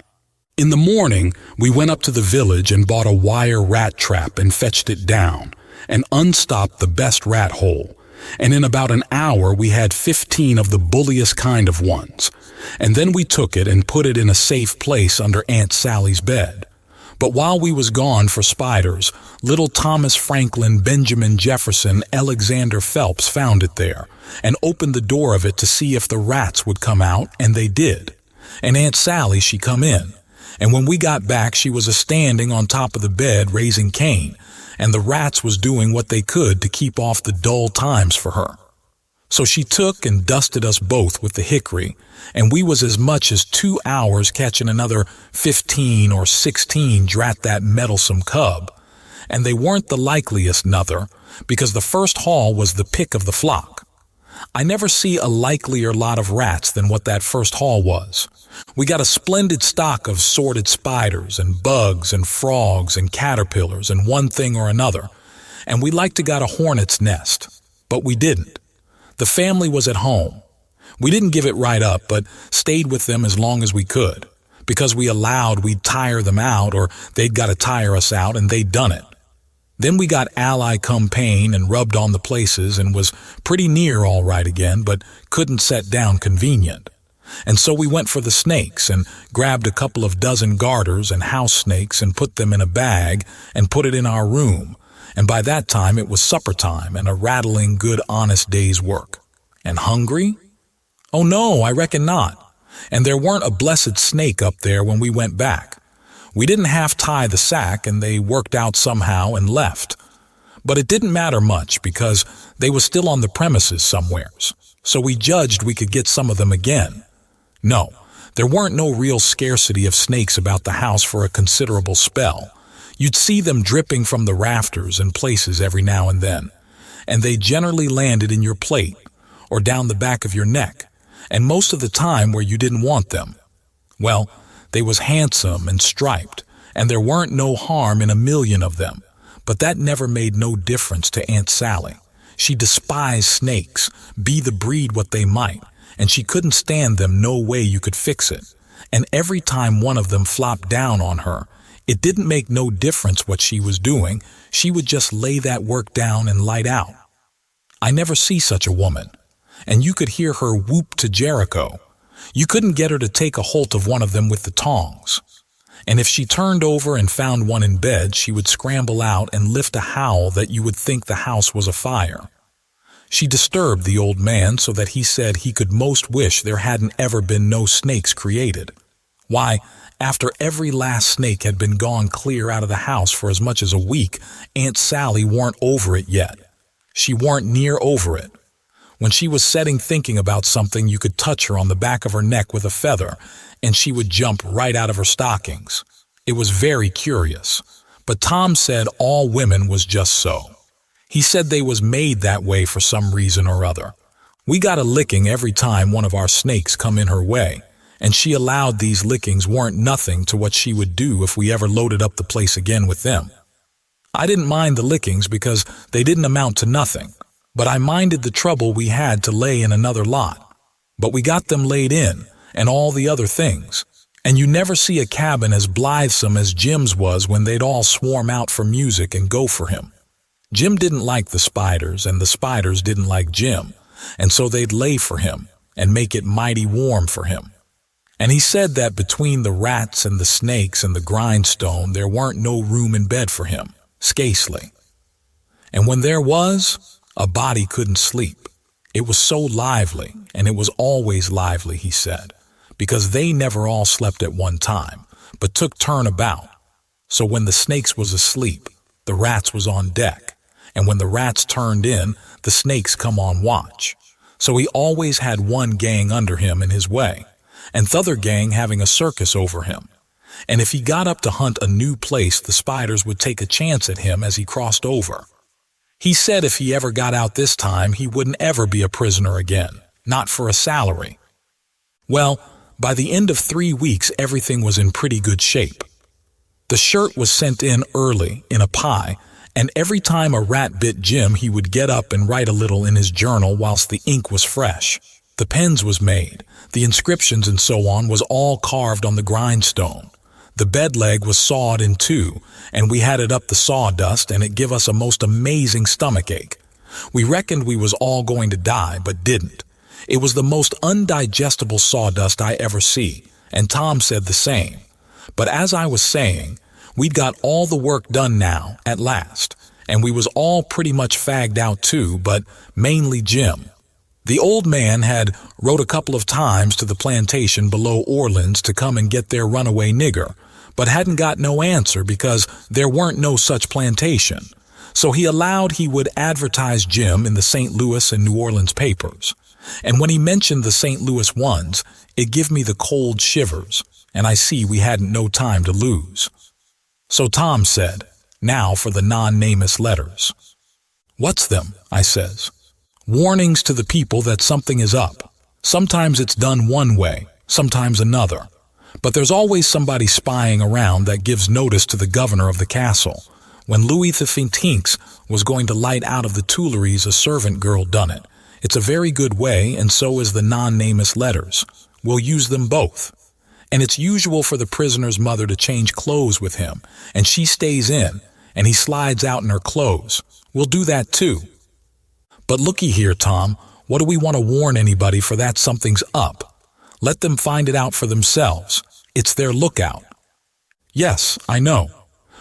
In the morning, we went up to the village and bought a wire rat trap and fetched it down, and unstopped the best rat hole, and in about an hour we had 15 of the bulliest kind of ones, and then we took it and put it in a safe place under Aunt Sally's bed. But while we was gone for spiders, little Thomas Franklin Benjamin Jefferson Alexander Phelps found it there, and opened the door of it to see if the rats would come out, and they did. And Aunt Sally, she come in, and when we got back she was a-standing on top of the bed raising Cain, and the rats was doing what they could to keep off the dull times for her. So she took and dusted us both with the hickory, and we was as much as 2 hours catching another 15 or 16 drat that meddlesome cub, and they weren't the likeliest nother, because the first haul was the pick of the flock. I never see a likelier lot of rats than what that first haul was. We got a splendid stock of sorted spiders and bugs and frogs and caterpillars and one thing or another, and we like to got a hornet's nest, but we didn't. The family was at home. We didn't give it right up, but stayed with them as long as we could, because we allowed we'd tire them out or they'd got to tire us out, and they'd done it. Then we got ally come pain and rubbed on the places and was pretty near all right again, but couldn't set down convenient. And so we went for the snakes and grabbed a couple of dozen garters and house snakes and put them in a bag and put it in our room, and by that time it was supper time and a rattling good honest day's work. And hungry? Oh no, I reckon not. And there weren't a blessed snake up there when we went back. We didn't half tie the sack, and they worked out somehow and left. But it didn't matter much because they was still on the premises somewheres, so we judged we could get some of them again. No, there weren't no real scarcity of snakes about the house for a considerable spell. You'd see them dripping from the rafters and places every now and then, and they generally landed in your plate or down the back of your neck, and most of the time where you didn't want them. Well, they was handsome and striped, and there weren't no harm in a million of them, but that never made no difference to Aunt Sally. She despised snakes, be the breed what they might, and she couldn't stand them no way you could fix it. And every time one of them flopped down on her, it didn't make no difference what she was doing, she would just lay that work down and light out. I never see such a woman, and you could hear her whoop to Jericho. You couldn't get her to take a holt of one of them with the tongs. And if she turned over and found one in bed, she would scramble out and lift a howl that you would think the house was afire. She disturbed the old man so that he said he could most wish there hadn't ever been no snakes created. Why, after every last snake had been gone clear out of the house for as much as a week, Aunt Sally weren't over it yet. She weren't near over it. When she was setting thinking about something, you could touch her on the back of her neck with a feather, and she would jump right out of her stockings. It was very curious, but Tom said all women was just so. He said they was made that way for some reason or other. We got a licking every time one of our snakes come in her way, and she allowed these lickings weren't nothing to what she would do if we ever loaded up the place again with them. I didn't mind the lickings because they didn't amount to nothing, but I minded the trouble we had to lay in another lot. But we got them laid in, and all the other things, and you never see a cabin as blithesome as Jim's was when they'd all swarm out for music and go for him. Jim didn't like the spiders, and the spiders didn't like Jim, and so they'd lay for him and make it mighty warm for him. And he said that between the rats and the snakes and the grindstone there weren't no room in bed for him, scacely. And when there was, a body couldn't sleep. It was so lively, and it was always lively, he said, because they never all slept at one time, but took turn about. So when the snakes was asleep, the rats was on deck, and when the rats turned in, the snakes come on watch. So he always had one gang under him in his way, and t'other gang having a circus over him. And if he got up to hunt a new place, the spiders would take a chance at him as he crossed over. He said if he ever got out this time, he wouldn't ever be a prisoner again, not for a salary. Well, by the end of 3 weeks, everything was in pretty good shape. The shirt was sent in early in a pie, And every time a rat bit Jim, he would get up and write a little in his journal whilst the ink was fresh. The pens was made, the inscriptions and so on was all carved on the grindstone. The bed leg was sawed in two, and we had it up the sawdust, and it give us a most amazing stomachache. We reckoned we was all going to die, but didn't. It was the most undigestible sawdust I ever see, and Tom said the same. But as I was saying, we'd got all the work done now, at last, and we was all pretty much fagged out too, but mainly Jim. The old man had wrote a couple of times to the plantation below Orleans to come and get their runaway nigger, but hadn't got no answer because there weren't no such plantation. So he allowed he would advertise Jim in the St. Louis and New Orleans papers. And when he mentioned the St. Louis ones, it give me the cold shivers, and I see we hadn't no time to lose. So Tom said, "Now for the non-namus letters." "What's them?" I says. "Warnings to the people that something is up. Sometimes it's done one way, sometimes another. But there's always somebody spying around that gives notice to the governor of the castle. When Louis XV was going to light out of the Tuileries, a servant girl done it. It's a very good way, and so is the non-namus letters. We'll use them both. And it's usual for the prisoner's mother to change clothes with him, and she stays in, and he slides out in her clothes. We'll do that too. But looky here, Tom, what do we want to warn anybody for that something's up? Let them find it out for themselves. It's their lookout." "Yes, I know.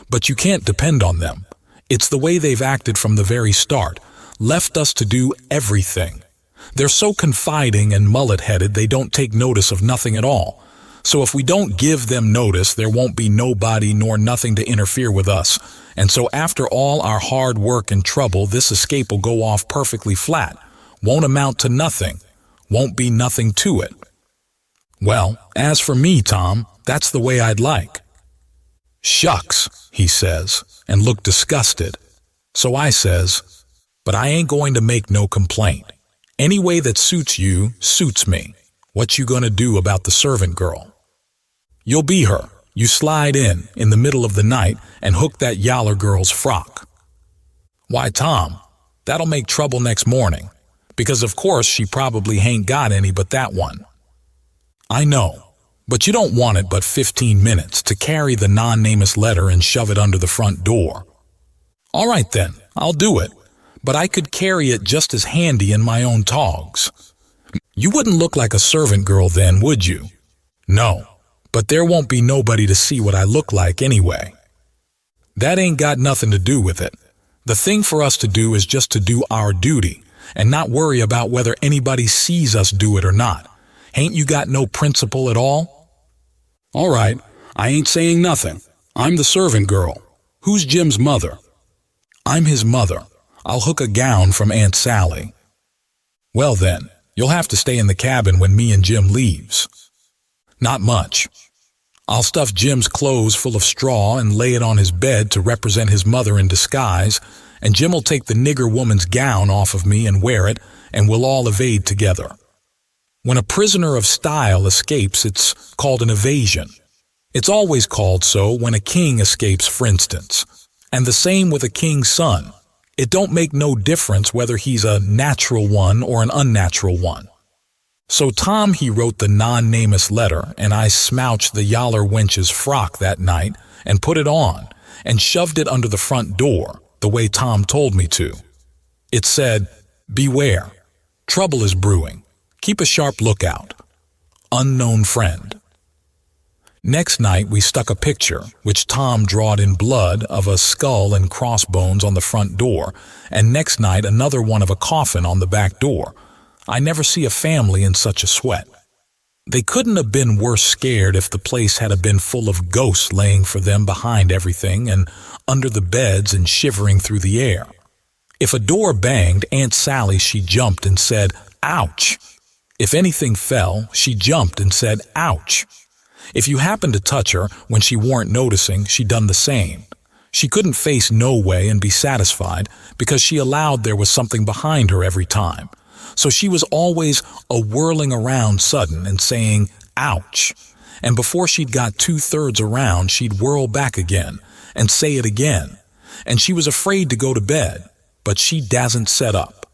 But you can't depend on them. It's the way they've acted from the very start, left us to do everything. They're so confiding and mullet-headed they don't take notice of nothing at all. So if we don't give them notice, there won't be nobody nor nothing to interfere with us. And so after all our hard work and trouble, this escape will go off perfectly flat. Won't amount to nothing. Won't be nothing to it." "Well, as for me, Tom, that's the way I'd like." "Shucks," he says, and looked disgusted. So I says, "But I ain't going to make no complaint. Any way that suits you, suits me. What you gonna do about the servant girl?" "You'll be her. You slide in the middle of the night, and hook that yaller girl's frock." "Why, Tom, that'll make trouble next morning, because of course she probably hain't got any but that one." "I know, but you don't want it but 15 minutes to carry the non-namus letter and shove it under the front door." "All right then, I'll do it, but I could carry it just as handy in my own togs." "You wouldn't look like a servant girl then, would you?" "No, but there won't be nobody to see what I look like anyway." "That ain't got nothing to do with it. The thing for us to do is just to do our duty, and not worry about whether anybody sees us do it or not. Hain't you got no principle at all?" "All right, I ain't saying nothing. I'm the servant girl. Who's Jim's mother?" "I'm his mother. I'll hook a gown from Aunt Sally." "Well then, you'll have to stay in the cabin when me and Jim leaves." "Not much. I'll stuff Jim's clothes full of straw and lay it on his bed to represent his mother in disguise, and Jim will take the nigger woman's gown off of me and wear it, and we'll all evade together. When a prisoner of style escapes, it's called an evasion. It's always called so when a king escapes, for instance. And the same with a king's son. It don't make no difference whether he's a natural one or an unnatural one." So Tom, he wrote the non-namus letter, and I smouched the yaller wench's frock that night and put it on and shoved it under the front door, the way Tom told me to. It said, "Beware. Trouble is brewing. Keep a sharp lookout. Unknown friend." Next night we stuck a picture, which Tom drawed in blood, of a skull and crossbones on the front door, and next night another one of a coffin on the back door. I never see a family in such a sweat. They couldn't have been worse scared if the place had been full of ghosts laying for them behind everything and under the beds and shivering through the air. If a door banged, Aunt Sally, she jumped and said, "Ouch!" If anything fell, she jumped and said, "Ouch!" If you happened to touch her when she weren't noticing, she done the same. She couldn't face no way and be satisfied because she allowed there was something behind her every time. So she was always a-whirling around sudden and saying, "Ouch!" And before she'd got 2/3 around, she'd whirl back again and say it again. and she was afraid to go to bed, but she dasn't set up.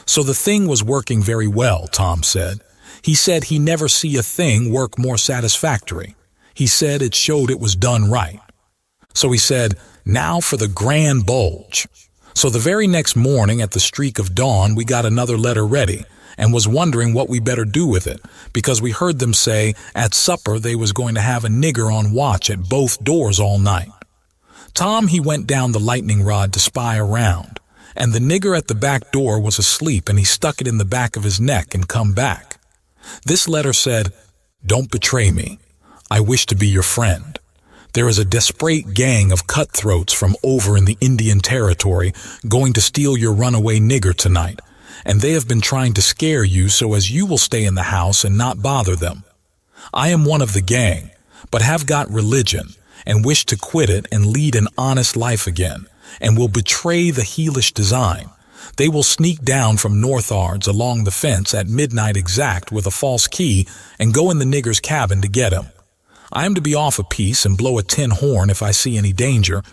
So the thing was working very well, Tom said. He said he never see a thing work more satisfactory. He said it showed it was done right. So he said, now for the grand bulge. So the very next morning at the streak of dawn, we got another letter ready and was wondering what we better do with it, because we heard them say at supper they was going to have a nigger on watch at both doors all night. Tom, he went down the lightning rod to spy around, and the nigger at the back door was asleep, and he stuck it in the back of his neck and come back. This letter said, "Don't betray me. I wish to be your friend. There is a desperate gang of cutthroats from over in the Indian Territory going to steal your runaway nigger tonight, and they have been trying to scare you so as you will stay in the house and not bother them. I am one of the gang, but have got religion, and wish to quit it and lead an honest life again, and will betray the heelish design. They will sneak down from Northards along the fence at midnight exact with a false key and go in the nigger's cabin to get him. I am to be off a piece and blow a tin horn if I see any danger,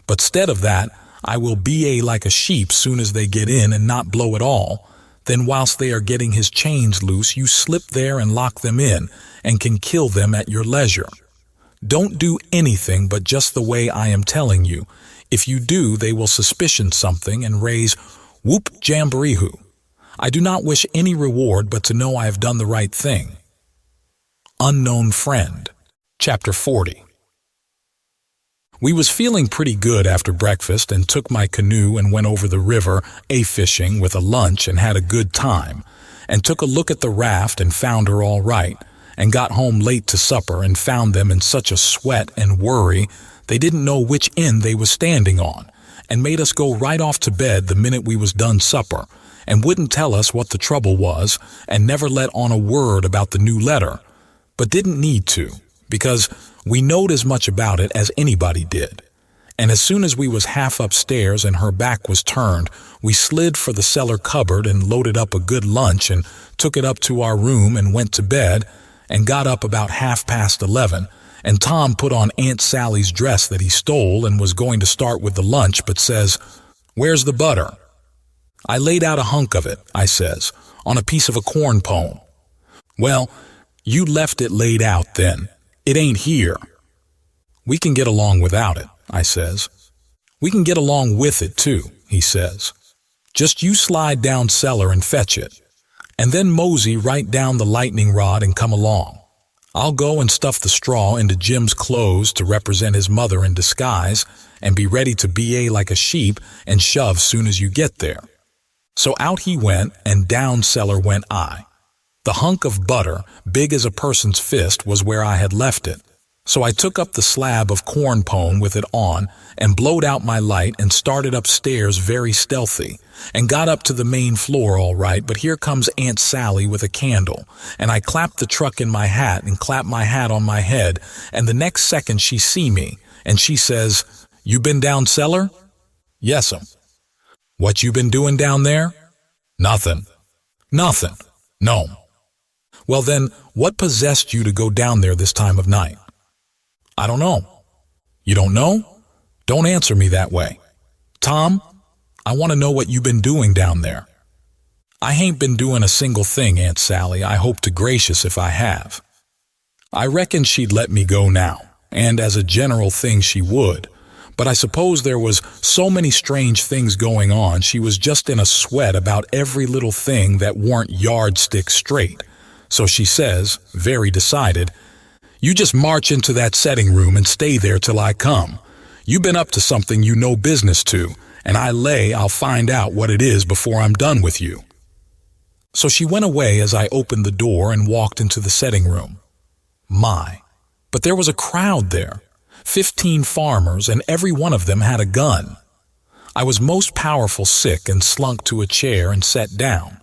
but stead of that, I will be like a sheep soon as they get in and not blow at all. Then whilst they are getting his chains loose, you slip there and lock them in and can kill them at your leisure. Don't do anything but just the way I am telling you. If you do, they will suspicion something and raise whoop jamboree-hoo. I do not wish any reward but to know I have done the right thing." Unknown Friend. Chapter 40. We was feeling pretty good after breakfast and took my canoe and went over the river a-fishing with a lunch and had a good time, and took a look at the raft and found her all right, and got home late to supper and found them in such a sweat and worry they didn't know which end they was standing on, and made us go right off to bed the minute we was done supper, and wouldn't tell us what the trouble was, and never let on a word about the new letter, but didn't need to, because we knowed as much about it as anybody did. And as soon as we was half upstairs and her back was turned, we slid for the cellar cupboard and loaded up a good lunch and took it up to our room and went to bed, and got up about 11:30, and Tom put on Aunt Sally's dress that he stole and was going to start with the lunch, but says, "Where's the butter?" "I laid out a hunk of it," I says, "on a piece of a corn pone." "Well, you left it laid out then. It ain't here." "We can get along without it," I says. "We can get along with it too," he says. "Just you slide down cellar and fetch it, and then mosey right down the lightning rod and come along. I'll go and stuff the straw into Jim's clothes to represent his mother in disguise, and be ready to be like a sheep and shove soon as you get there." So out he went, and down cellar went I. The hunk of butter, big as a person's fist, was where I had left it. So I took up the slab of corn pone with it on, and blowed out my light and started upstairs very stealthy, and got up to the main floor all right, but here comes Aunt Sally with a candle, and I clapped the truck in my hat and clapped my hat on my head, and the next second she see me, and she says, "You been down cellar?" "Yes'm." "What you been doing down there?" "Nothing." "Nothing?" "No." "Well then, what possessed you to go down there this time of night?" "I don't know." "You don't know? Don't answer me that way. Tom, I want to know what you been doing down there." "I hain't been doing a single thing, Aunt Sally. I hope to gracious if I have." I reckoned she'd let me go now, and as a general thing she would, but I suppose there was so many strange things going on she was just in a sweat about every little thing that warn't yardstick straight. So she says, very decided, "You just march into that setting room and stay there till I come. You been up to something you no business to, and I lay I'll find out what it is before I'm done with you." So she went away as I opened the door and walked into the setting room. My, but there was a crowd there, 15 farmers, and every one of them had a gun. I was most powerful sick and slunk to a chair and sat down.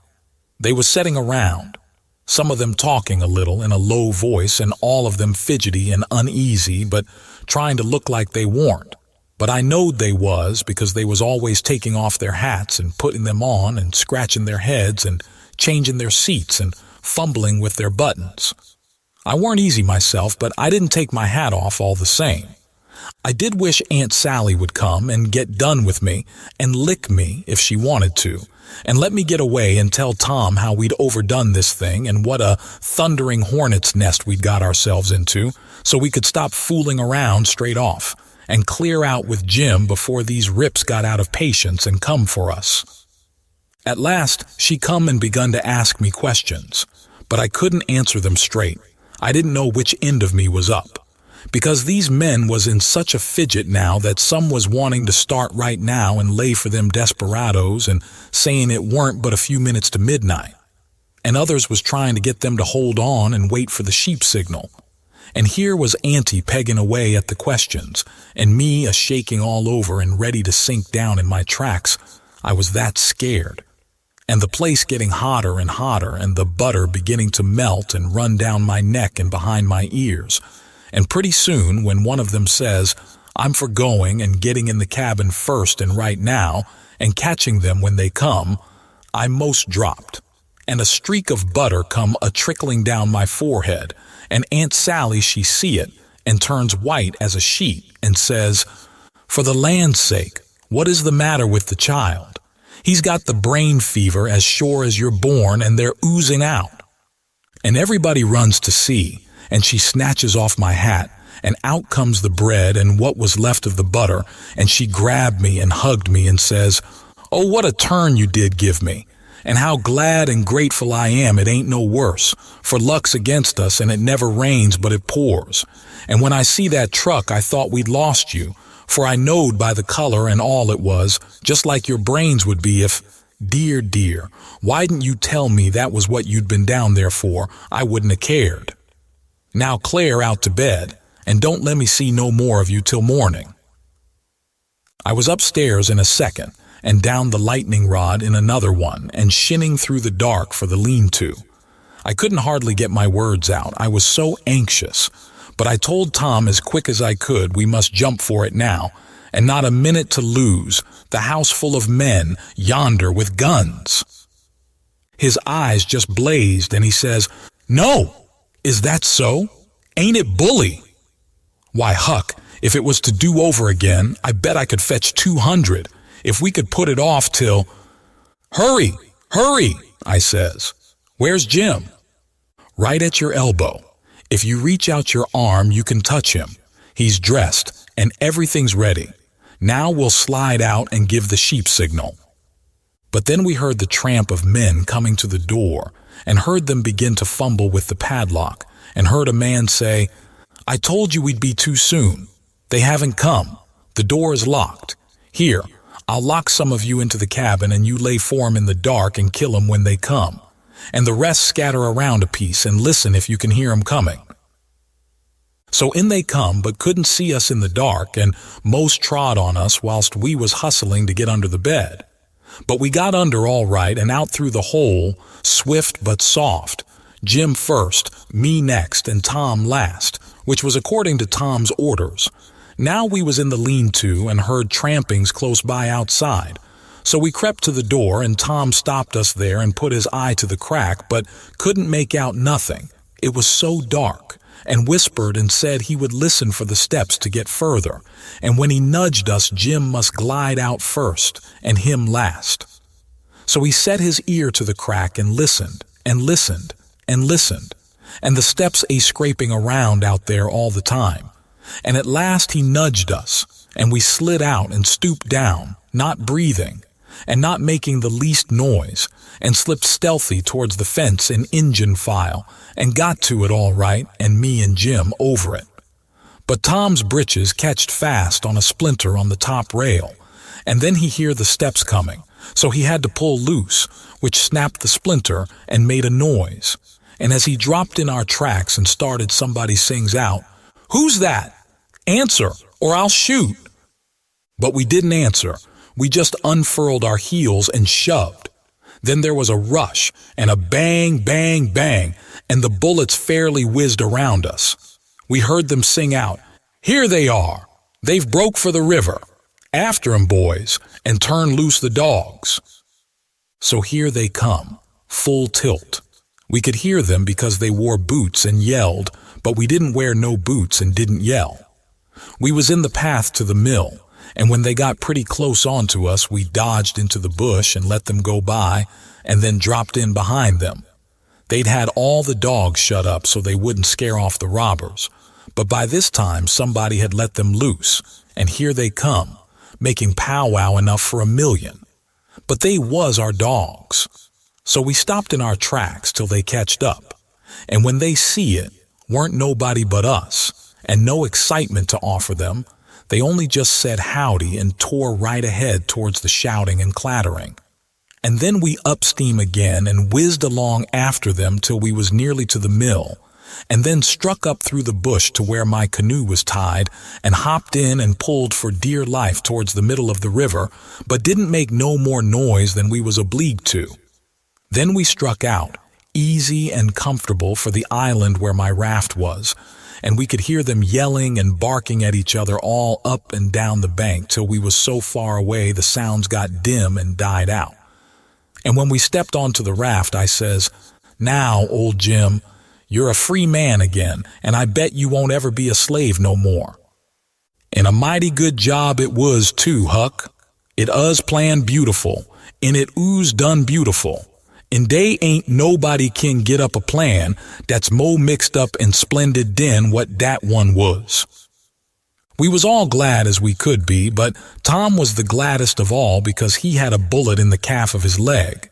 They was setting around, some of them talking a little in a low voice, and all of them fidgety and uneasy, but trying to look like they warn't. But I knowed they was, because they was always taking off their hats and putting them on and scratching their heads and changing their seats and fumbling with their buttons. I weren't easy myself, but I didn't take my hat off all the same. I did wish Aunt Sally would come and get done with me and lick me if she wanted to, and let me get away and tell Tom how we'd overdone this thing and what a thundering hornet's nest we'd got ourselves into, so we could stop fooling around straight off and clear out with Jim before these rips got out of patience and come for us. At last, she come and begun to ask me questions, but I couldn't answer them straight. I didn't know which end of me was up, because these men was in such a fidget now that some was wanting to start right now and lay for them desperados and saying it weren't but a few minutes to midnight, and others was trying to get them to hold on and wait for the sheep signal. And here was Auntie pegging away at the questions, and me a-shaking all over and ready to sink down in my tracks. I was that scared. And the place getting hotter and hotter, and the butter beginning to melt and run down my neck and behind my ears. And pretty soon, when one of them says, "I'm for going and getting in the cabin first and right now, and catching them when they come," I most dropped, and a streak of butter come a-trickling down my forehead, and Aunt Sally she see it, and turns white as a sheet, and says, "For the land's sake, what is the matter with the child? He's got the brain fever as sure as you're born, and they're oozing out." And everybody runs to see, and she snatches off my hat, and out comes the bread and what was left of the butter, and she grabbed me and hugged me and says, "Oh, what a turn you did give me, and how glad and grateful I am it ain't no worse, for luck's against us and it never rains but it pours. And when I see that truck I thought we'd lost you, for I knowed by the color and all it was, just like your brains would be if, dear, dear, why didn't you tell me that was what you'd been down there for? I wouldn't have cared. Now Claire out to bed, and don't let me see no more of you till morning." I was upstairs in a second, and down the lightning rod in another one, and shinning through the dark for the lean-to. I couldn't hardly get my words out, I was so anxious, but I told Tom as quick as I could we must jump for it now, and not a minute to lose, the house full of men yonder with guns. His eyes just blazed, and he says, "No! Is that so? Ain't it bully? Why, Huck, if it was to do over again, I bet I could fetch 200, if we could put it off till—" "Hurry, hurry," I says. "Where's Jim?" "Right at your elbow. If you reach out your arm, you can touch him. He's dressed, and everything's ready. Now we'll slide out and give the sheep signal." But then we heard the tramp of men coming to the door, and heard them begin to fumble with the padlock, and heard a man say, "I told you we'd be too soon. They haven't come. The door is locked. Here, I'll lock some of you into the cabin, and you lay for 'em in the dark and kill 'em when they come. And the rest scatter around a piece and listen if you can hear 'em coming." So in they come, but couldn't see us in the dark, and most trod on us whilst we was hustling to get under the bed. But we got under all right and out through the hole, swift but soft, Jim first, me next, and Tom last, which was according to Tom's orders. Now we was in the lean-to and heard trampings close by outside, so we crept to the door, and Tom stopped us there and put his eye to the crack, but couldn't make out nothing. It was so dark, and whispered and said he would listen for the steps to get further, and when he nudged us Jim must glide out first, and him last. So he set his ear to the crack and listened, and listened, and listened, and the steps scraping around out there all the time. And at last he nudged us, and we slid out and stooped down, not breathing, and not making the least noise, and slipped stealthy towards the fence in engine file, and got to it all right, and me and Jim over it. But Tom's britches catched fast on a splinter on the top rail, and then he hear the steps coming, so he had to pull loose, which snapped the splinter and made a noise. And as he dropped in our tracks and started, somebody sings out, "Who's that? Answer, or I'll shoot." But we didn't answer. We just unfurled our heels and shoved. Then there was a rush and a bang, bang, bang, and the bullets fairly whizzed around us. We heard them sing out, "Here they are! They've broke for the river! After 'em, boys, and turn loose the dogs!" So here they come, full tilt. We could hear them because they wore boots and yelled, but we didn't wear no boots and didn't yell. We was in the path to the mill, and when they got pretty close onto us, we dodged into the bush and let them go by, and then dropped in behind them. They'd had all the dogs shut up so they wouldn't scare off the robbers, but by this time somebody had let them loose, and here they come, making powwow enough for 1,000,000. But they was our dogs. So we stopped in our tracks till they catched up, and when they see it, weren't nobody but us, and no excitement to offer them. They only just said howdy and tore right ahead towards the shouting and clattering. And then we up steam again and whizzed along after them till we was nearly to the mill, and then struck up through the bush to where my canoe was tied and hopped in and pulled for dear life towards the middle of the river, but didn't make no more noise than we was obliged to. Then we struck out, easy and comfortable, for the island where my raft was, and we could hear them yelling and barking at each other all up and down the bank till we was so far away the sounds got dim and died out. And when we stepped onto the raft, I says, "Now, old Jim, you're a free man again, and I bet you won't ever be a slave no more." And a mighty good job it was too, Huck. It us planned beautiful, and it ooze done beautiful. And they ain't nobody can get up a plan that's mo mixed up and splendid den what dat one was. We was all glad as we could be, but Tom was the gladdest of all because he had a bullet in the calf of his leg.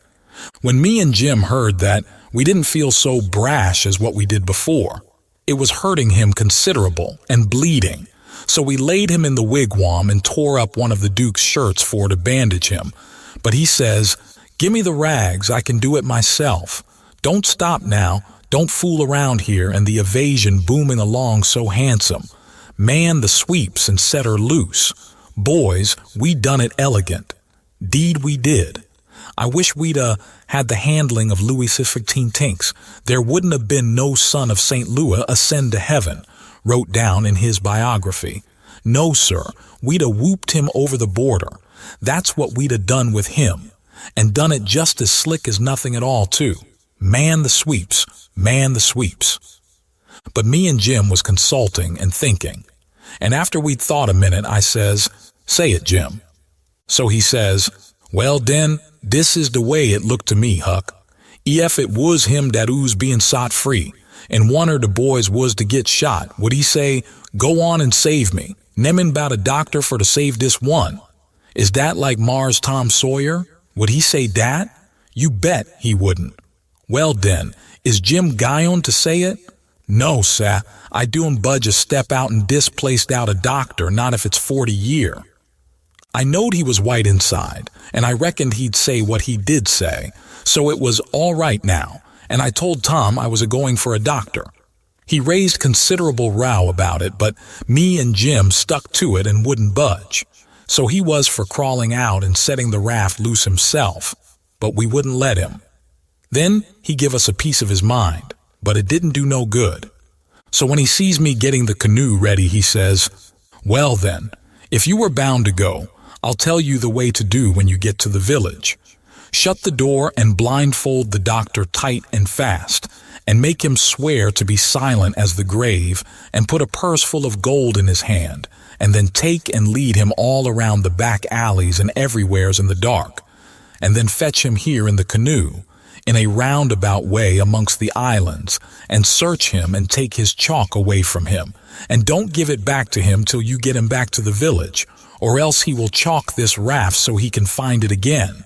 When me and Jim heard that, we didn't feel so brash as what we did before. It was hurting him considerable and bleeding, so we laid him in the wigwam and tore up one of the Duke's shirts for to bandage him. But he says, "Gimme the rags, I can do it myself. Don't stop now, don't fool around here and the evasion booming along so handsome. Man the sweeps and set her loose. Boys, we done it elegant. Deed we did. I wish we'd had the handling of Louis XV. There wouldn't have been no son of St. Louis ascend to heaven," wrote down in his biography. "No, sir, we'd 'a whooped him over the border. That's what we'd 'a done with him, and done it just as slick as nothing at all, too. Man the sweeps, man the sweeps." But me and Jim was consulting and thinking, and after we'd thought a minute, I says, "Say it, Jim." So he says, "Well, den, this is the way it looked to me, Huck. Ef it was him that ooze being sot free, and one er the boys was to get shot, would he say, 'Go on and save me, nemmin' 'bout a doctor for to save this one'? Is that like Mars Tom Sawyer? Would he say dat? You bet he wouldn't. Well, den, is Jim Guyon to say it? No, sah, I doon budge a step out and displaced out a doctor, not if it's 40 year. I knowed he was white inside, and I reckoned he'd say what he did say, so it was all right now, and I told Tom I was a-going for a doctor. He raised considerable row about it, but me and Jim stuck to it and wouldn't budge, so he was for crawling out and setting the raft loose himself, but we wouldn't let him. Then he give us a piece of his mind, but it didn't do no good. So when he sees me getting the canoe ready, he says, "Well then, if you were bound to go, I'll tell you the way to do when you get to the village. Shut the door and blindfold the doctor tight and fast, and make him swear to be silent as the grave, and put a purse full of gold in his hand, and then take and lead him all around the back alleys and everywheres in the dark, and then fetch him here in the canoe, in a roundabout way amongst the islands, and search him and take his chalk away from him, and don't give it back to him till you get him back to the village, or else he will chalk this raft so he can find it again.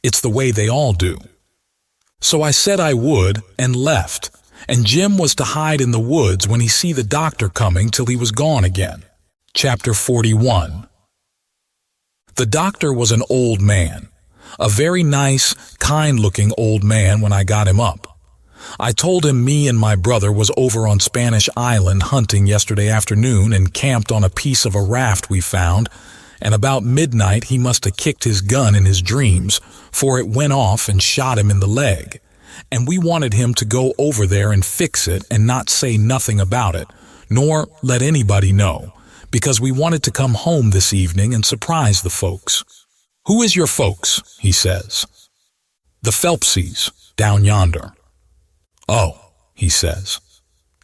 It's the way they all do." So I said I would, and left, and Jim was to hide in the woods when he see the doctor coming till he was gone again. Chapter 41. The doctor was an old man, a very nice, kind-looking old man when I got him up. I told him me and my brother was over on Spanish Island hunting yesterday afternoon and camped on a piece of a raft we found, and about midnight he must have kicked his gun in his dreams, for it went off and shot him in the leg, and we wanted him to go over there and fix it and not say nothing about it, nor let anybody know, because we wanted to come home this evening and surprise the folks. "Who is your folks?" he says. "The Phelpsies, down yonder." "Oh," he says.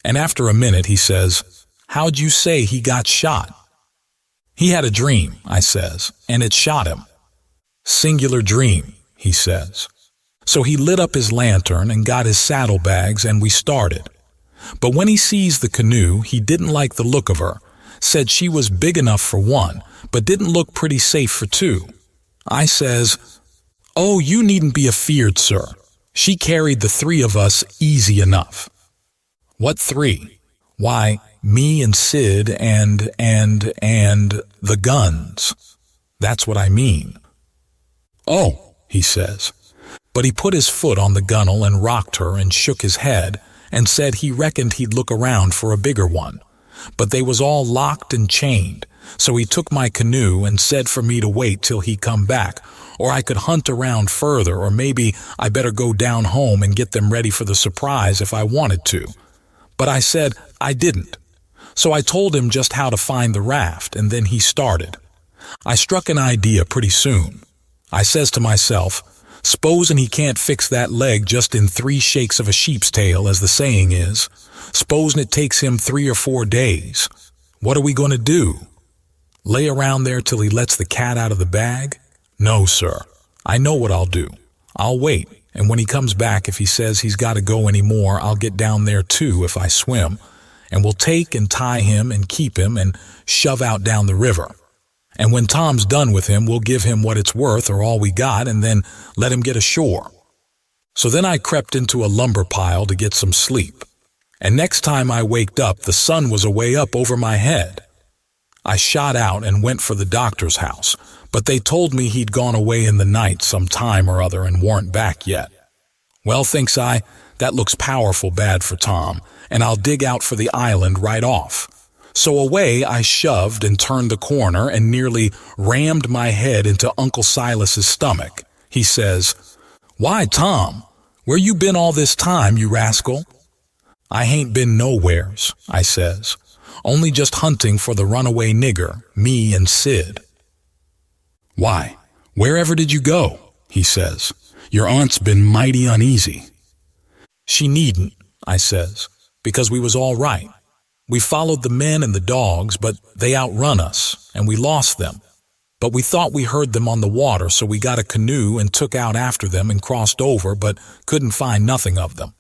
And after a minute he says, How'd you say he got shot? He had a dream, I says, and it shot him. Singular dream, he says. So he lit up his lantern and got his saddlebags and we started. But when he sees the canoe, he didn't like the look of her, said she was big enough for one, but didn't look pretty safe for two. I says, "Oh, you needn't be afeard, sir. She carried the three of us easy enough." "What three?" "Why, me and Sid and the guns. That's what I mean." "Oh," he says. But he put his foot on the gunwale and rocked her and shook his head and said he reckoned he'd look around for a bigger one. But they was all locked and chained, so he took my canoe and said for me to wait till he come back, or I could hunt around further, or maybe I better go down home and get them ready for the surprise if I wanted to. But I said I didn't. So I told him just how to find the raft, and then he started. I struck an idea pretty soon. I says to myself, "S'posen he can't fix that leg just in 3 shakes of a sheep's tail, as the saying is. S'posen it takes him 3 or 4 days. What are we going to do? Lay around there till he lets the cat out of the bag? No, sir. I know what I'll do. I'll wait, and when he comes back, if he says he's got to go any more, I'll get down there too if I swim, and we'll take and tie him and keep him and shove out down the river. And when Tom's done with him, we'll give him what it's worth or all we got and then let him get ashore." So then I crept into a lumber pile to get some sleep. And next time I waked up, the sun was away up over my head. I shot out and went for the doctor's house, but they told me he'd gone away in the night some time or other and warn't back yet. Well, thinks I, that looks powerful bad for Tom, and I'll dig out for the island right off. So away I shoved and turned the corner and nearly rammed my head into Uncle Silas's stomach. He says, "Why, Tom, where you been all this time, you rascal?" "I hain't been nowheres," I says, "only just hunting for the runaway nigger, me and Sid." "Why, wherever did you go?" he says. "Your aunt's been mighty uneasy." "She needn't," I says, "because we was all right. We followed the men and the dogs, but they outrun us, and we lost them. But we thought we heard them on the water, so we got a canoe and took out after them and crossed over, but couldn't find nothing of them.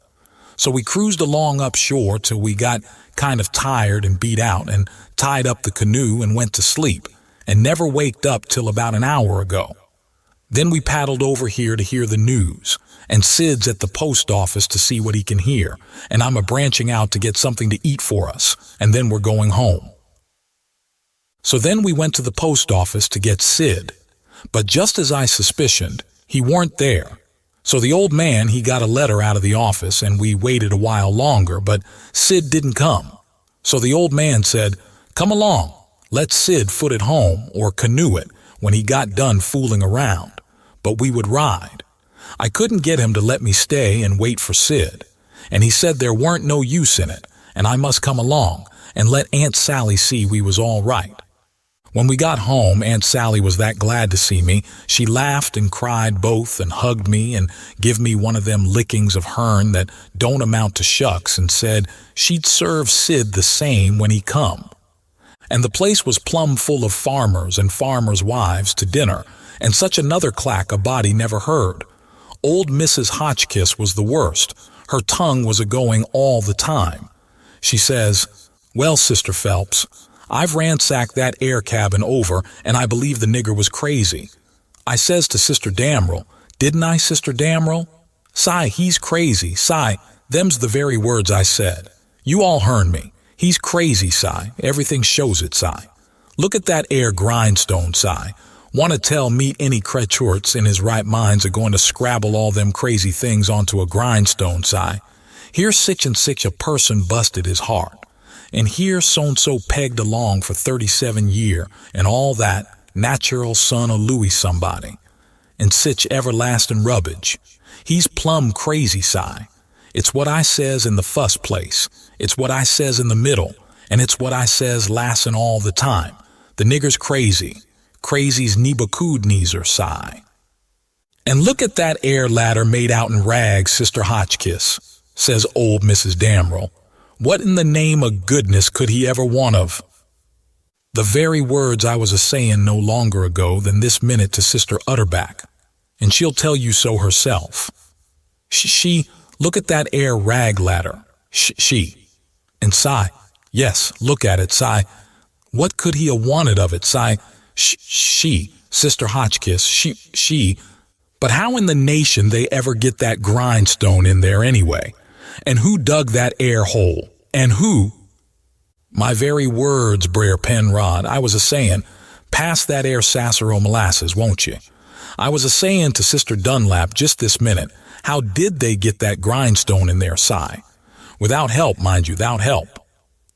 So we cruised along up shore till we got kind of tired and beat out and tied up the canoe and went to sleep, and never waked up till about an hour ago. Then we paddled over here to hear the news, and Sid's at the post office to see what he can hear, and I'm branching out to get something to eat for us, and then we're going home." So then we went to the post office to get Sid, but just as I suspicioned, he weren't there. So the old man, he got a letter out of the office, and we waited a while longer, but Sid didn't come. So the old man said, "Come along, let Sid foot it home, or canoe it, when he got done fooling around, but we would ride." I couldn't get him to let me stay and wait for Sid, and he said there weren't no use in it, and I must come along and let Aunt Sally see we was all right. When we got home, Aunt Sally was that glad to see me. She laughed and cried both and hugged me and give me one of them lickings of hern that don't amount to shucks, and said she'd serve Sid the same when he come. And the place was plumb full of farmers and farmers' wives to dinner, and such another clack a body never heard. Old Mrs. Hotchkiss was the worst. Her tongue was a-going all the time. She says, "Well, Sister Phelps, I've ransacked that air cabin over, and I believe the nigger was crazy." I says to Sister Damrell, "Didn't I, Sister Damrell?" "Si, he's crazy, Si, them's the very words I said. You all hearn me. He's crazy, Si, everything shows it, Si. Look at that air grindstone, Si. Want to tell me any creatures in his right minds are going to scrabble all them crazy things onto a grindstone, Si. Here's sich and sich a person busted his heart, and here so-and-so pegged along for 37 year, and all that, natural son of Louis somebody, and sich everlasting rubbage. He's plumb crazy, Si. It's what I says in the fust place, it's what I says in the middle, and it's what I says lastin' all the time. The nigger's crazy. Crazy's Nebuchadnezzar, Si. And look at that air ladder made out in rags, Sister Hotchkiss, says old Mrs. Damrell. What in the name of goodness could he ever want of? The very words I was a-saying no longer ago than this minute to Sister Utterback, and she'll tell you so herself. She, look at that air rag ladder. She. And sigh, yes, look at it, sigh. What could he have wanted of it, sigh? She, Sister Hotchkiss, she. But how in the nation they ever get that grindstone in there anyway? And who dug that air hole? And who? My very words, Brer Penrod, I was a-saying, pass that air sassaro molasses, won't you? I was a-saying to Sister Dunlap just this minute, how did they get that grindstone in there, sigh? Without help, mind you, without help.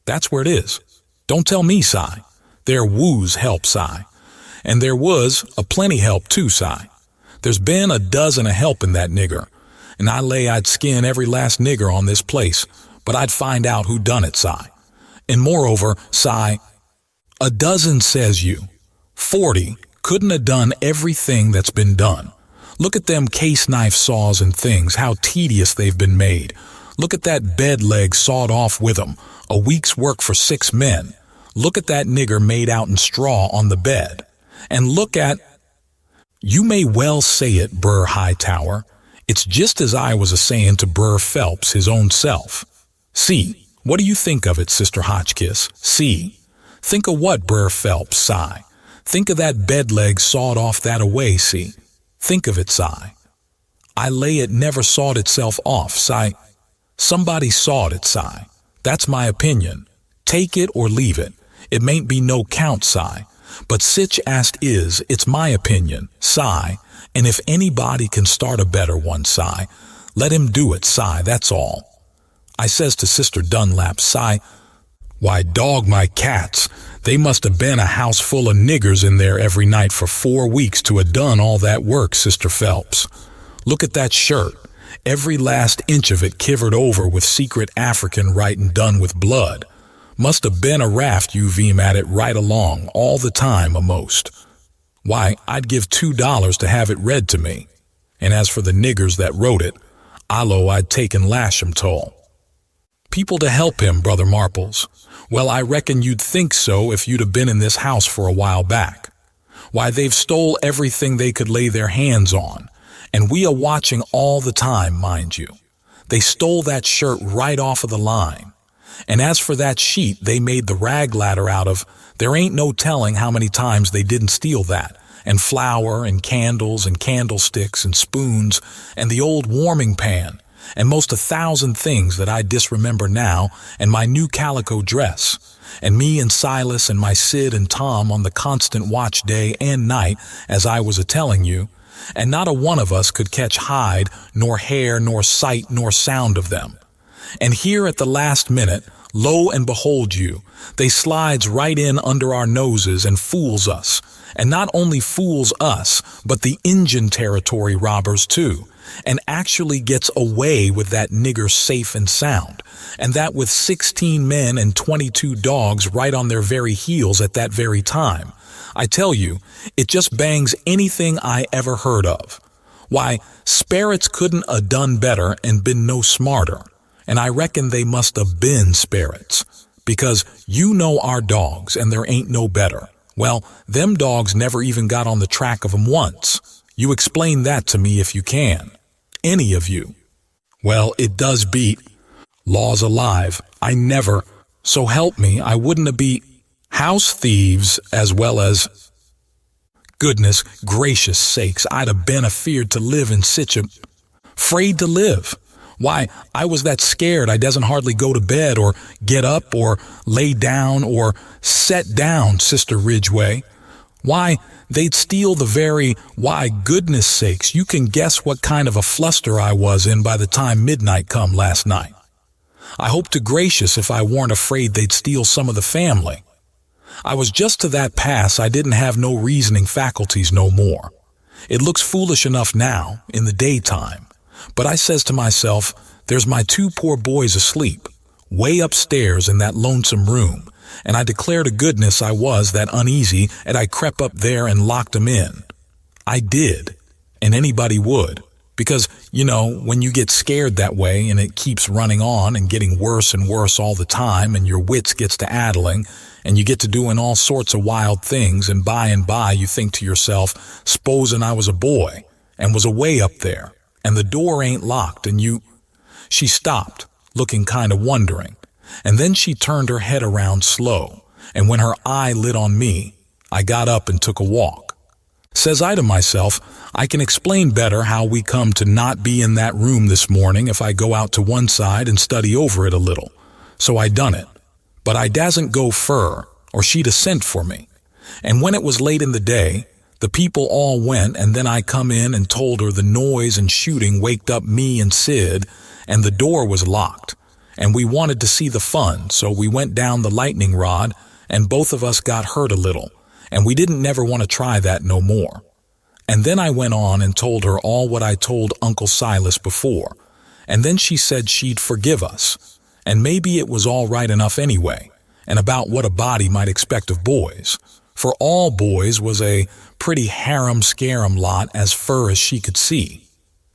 That's where it is. Don't tell me, sigh. There was help, sigh. And there was a plenty help too, sigh. There's been a dozen of help in that nigger, and I lay I'd skin every last nigger on this place, but I'd find out who done it, sigh. And moreover, sigh, a dozen says you. 40 couldn't have done everything that's been done. Look at them case knife saws and things, how tedious they've been made. Look at that bed leg sawed off with 'em, a week's work for 6 men. Look at that nigger made out in straw on the bed. And look at... You may well say it, Brer Hightower. It's just as I was a-saying to Brer Phelps his own self. See, what do you think of it, Sister Hotchkiss? See. Think of what, Brer Phelps, sigh? Think of that bed leg sawed off that away, see? Think of it, sigh. I lay it never sawed itself off, sigh. Somebody sawed it, sigh. That's my opinion. Take it or leave it. It mayn't be no count, sigh. But sich ast is, it's my opinion, sigh. And if anybody can start a better one, sigh, let him do it, sigh, that's all. I says to Sister Dunlap, sigh, why, dog my cats, they must have been a house full of niggers in there every night for 4 weeks to have done all that work, Sister Phelps. Look at that shirt. Every last inch of it kivered over with secret African writing done with blood. Must have been a raft you veem at it right along, all the time, a'most. Why, I'd give $2 to have it read to me. And as for the niggers that wrote it, I'd take and lash 'em toll. People to help him, Brother Marples. Well, I reckon you'd think so if you'd have been in this house for a while back. Why, they've stole everything they could lay their hands on, and we are watching all the time, mind you. They stole that shirt right off of the line. And as for that sheet they made the rag ladder out of, there ain't no telling how many times they didn't steal that, and flour and candles and candlesticks and spoons and the old warming pan, and most 1,000 things that I disremember now, and my new calico dress, and me and Silas and my Sid and Tom on the constant watch day and night, as I was a-telling you, and not a one of us could catch hide, nor hair, nor sight, nor sound of them. And here at the last minute, lo and behold you, they slides right in under our noses and fools us, and not only fools us, but the Injun Territory robbers too, and actually gets away with that nigger safe and sound, and that with 16 men and 22 dogs right on their very heels at that very time. I tell you, it just bangs anything I ever heard of. Why, sperrits couldn't a done better and been no smarter, and I reckon they must have been sperrits, because you know our dogs and there ain't no better. Well, them dogs never even got on the track of 'em once. You explain that to me if you can. Any of you. Well, it does beat. Laws alive, I never, so help me, I wouldn't be house thieves as well as... Goodness gracious sakes, I'd have been afeard to live in sich a... Afraid to live. Why, I was that scared I doesn't hardly go to bed or get up or lay down or set down, Sister Ridgway. Why, they'd steal the very... Why, goodness sakes, you can guess what kind of a fluster I was in by the time midnight come last night. I hope to gracious if I weren't afraid they'd steal some of the family. I was just to that pass I didn't have no reasoning faculties no more. It looks foolish enough now, in the daytime, but I says to myself, there's my 2 poor boys asleep, way upstairs in that lonesome room, and I declare to goodness I was that uneasy and I crept up there and locked 'em in. I did, and anybody would, Because, when you get scared that way and it keeps running on and getting worse and worse all the time, and your wits gets to addling and you get to doing all sorts of wild things, and by you think to yourself, "S'posen I was a boy and was away up there and the door ain't locked and you..." She stopped, looking kind of wondering, and then she turned her head around slow, and when her eye lit on me, I got up and took a walk. Says I to myself, I can explain better how we come to not be in that room this morning if I go out to one side and study over it a little. So I done it. But I dasn't go fur, or she'd a sent for me. And when it was late in the day, the people all went, and then I come in and told her the noise and shooting waked up me and Sid, and the door was locked. And we wanted to see the fun, so we went down the lightning rod, and both of us got hurt a little, and we didn't never want to try that no more. And then I went on and told her all what I told Uncle Silas before, and then she said she'd forgive us, and maybe it was all right enough anyway, and about what a body might expect of boys, for all boys was a pretty harum-scarum lot as fur as she could see.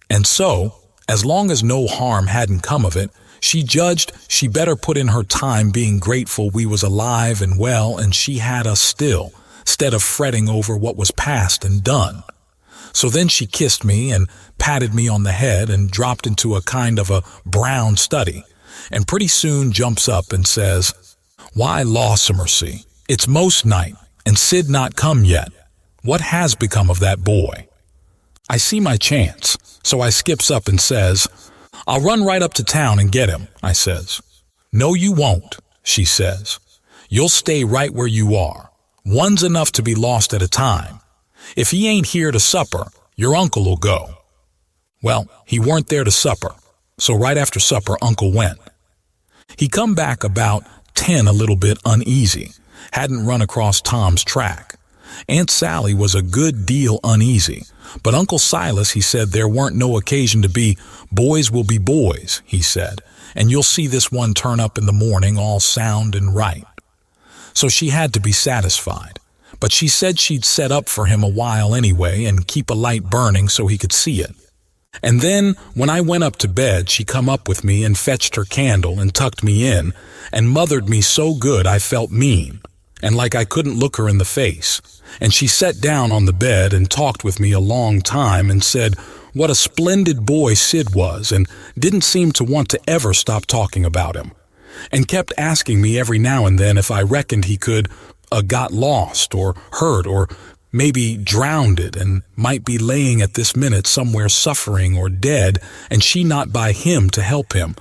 And so, as long as no harm hadn't come of it, she judged she better put in her time being grateful we was alive and well and she had us still, 'stead of fretting over what was past and done. So then she kissed me and patted me on the head and dropped into a kind of a brown study, and pretty soon jumps up and says, "Why, lawsamercy, it's most night, and Sid not come yet. What has become of that boy?" I see my chance, so I skips up and says, "I'll run right up to town and get him," I says. "No, you won't," she says. "You'll stay right where you are. One's enough to be lost at a time. If he ain't here to supper, your uncle'll go." Well, he weren't there to supper, so right after supper Uncle went. He come back about 10 a little bit uneasy, hadn't run across Tom's track. Aunt Sally was a good deal uneasy, but Uncle Silas, he said there weren't no occasion to be. Boys will be boys, he said, and you'll see this one turn up in the morning all sound and right. So she had to be satisfied, but she said she'd set up for him a while anyway and keep a light burning so he could see it. And then, when I went up to bed, she come up with me and fetched her candle and tucked me in and mothered me so good I felt mean, and like I couldn't look her in the face. And she sat down on the bed and talked with me a long time and said what a splendid boy Sid was and didn't seem to want to ever stop talking about him, and kept asking me every now and then if I reckoned he could got lost or hurt or maybe drowned it and might be laying at this minute somewhere suffering or dead, and she not by him to help him.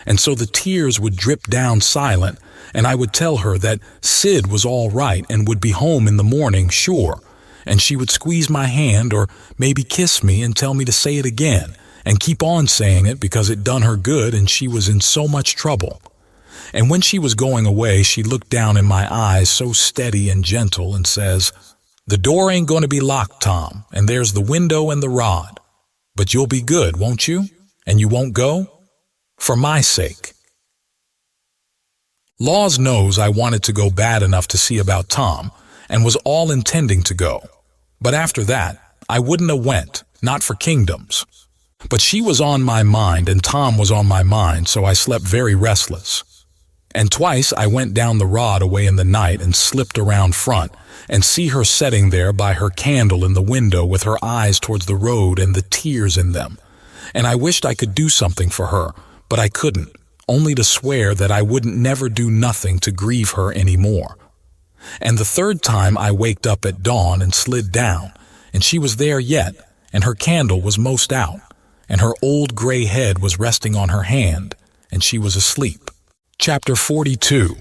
And so the tears would drip down silent, and I would tell her that Sid was all right and would be home in the morning, sure, and she would squeeze my hand or maybe kiss me and tell me to say it again and keep on saying it because it done her good and she was in so much trouble. And when she was going away, she looked down in my eyes so steady and gentle and says, "The door ain't going to be locked, Tom, and there's the window and the rod. But you'll be good, won't you? And you won't go? For my sake." Laws knows I wanted to go bad enough to see about Tom, and was all intending to go. But after that, I wouldn't have went, not for kingdoms. But she was on my mind, and Tom was on my mind, so I slept very restless. And twice I went down the rod away in the night and slipped around front, and see her setting there by her candle in the window with her eyes towards the road and the tears in them. And I wished I could do something for her, but I couldn't, only to swear that I wouldn't never do nothing to grieve her any more. And the third time I waked up at dawn and slid down, and she was there yet, and her candle was most out, and her old gray head was resting on her hand, and she was asleep. Chapter 42.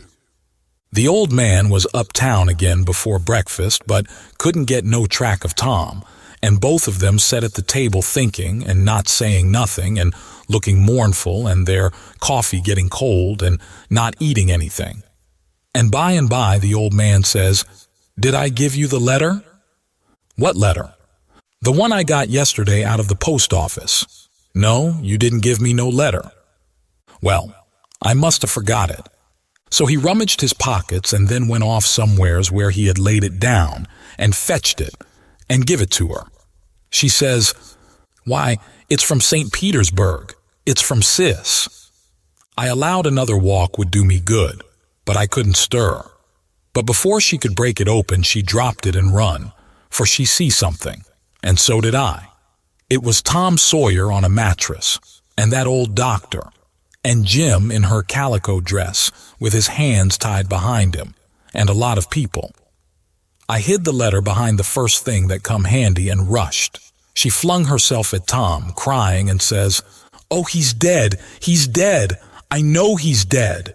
The old man was uptown again before breakfast, but couldn't get no track of Tom, and both of them sat at the table thinking and not saying nothing and looking mournful, and their coffee getting cold and not eating anything. And by the old man says, "Did I give you the letter?" "What letter?" "The one I got yesterday out of the post office." "No, you didn't give me no letter." "Well, I must have forgot it." So he rummaged his pockets and then went off somewheres where he had laid it down and fetched it and give it to her. She says, "Why, It's from St. Petersburg. It's from Sis." I allowed another walk would do me good, but I couldn't stir. But before she could break it open, she dropped it and run, for she see something, and so did I. It was Tom Sawyer on a mattress, and that old doctor, and Jim in her calico dress with his hands tied behind him, and a lot of people. I hid the letter behind the first thing that come handy and rushed. She flung herself at Tom, crying, and says, "Oh, he's dead! He's dead! I know he's dead!"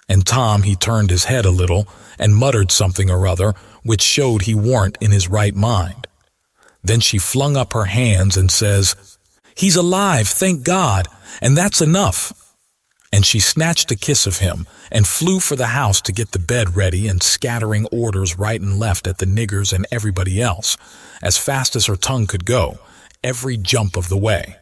And Tom, he turned his head a little and muttered something or other, which showed he warn't in his right mind. Then she flung up her hands and says, "He's alive, thank God, and that's enough." And she snatched a kiss of him and flew for the house to get the bed ready and scattering orders right and left at the niggers and everybody else, as fast as her tongue could go, every jump of the way.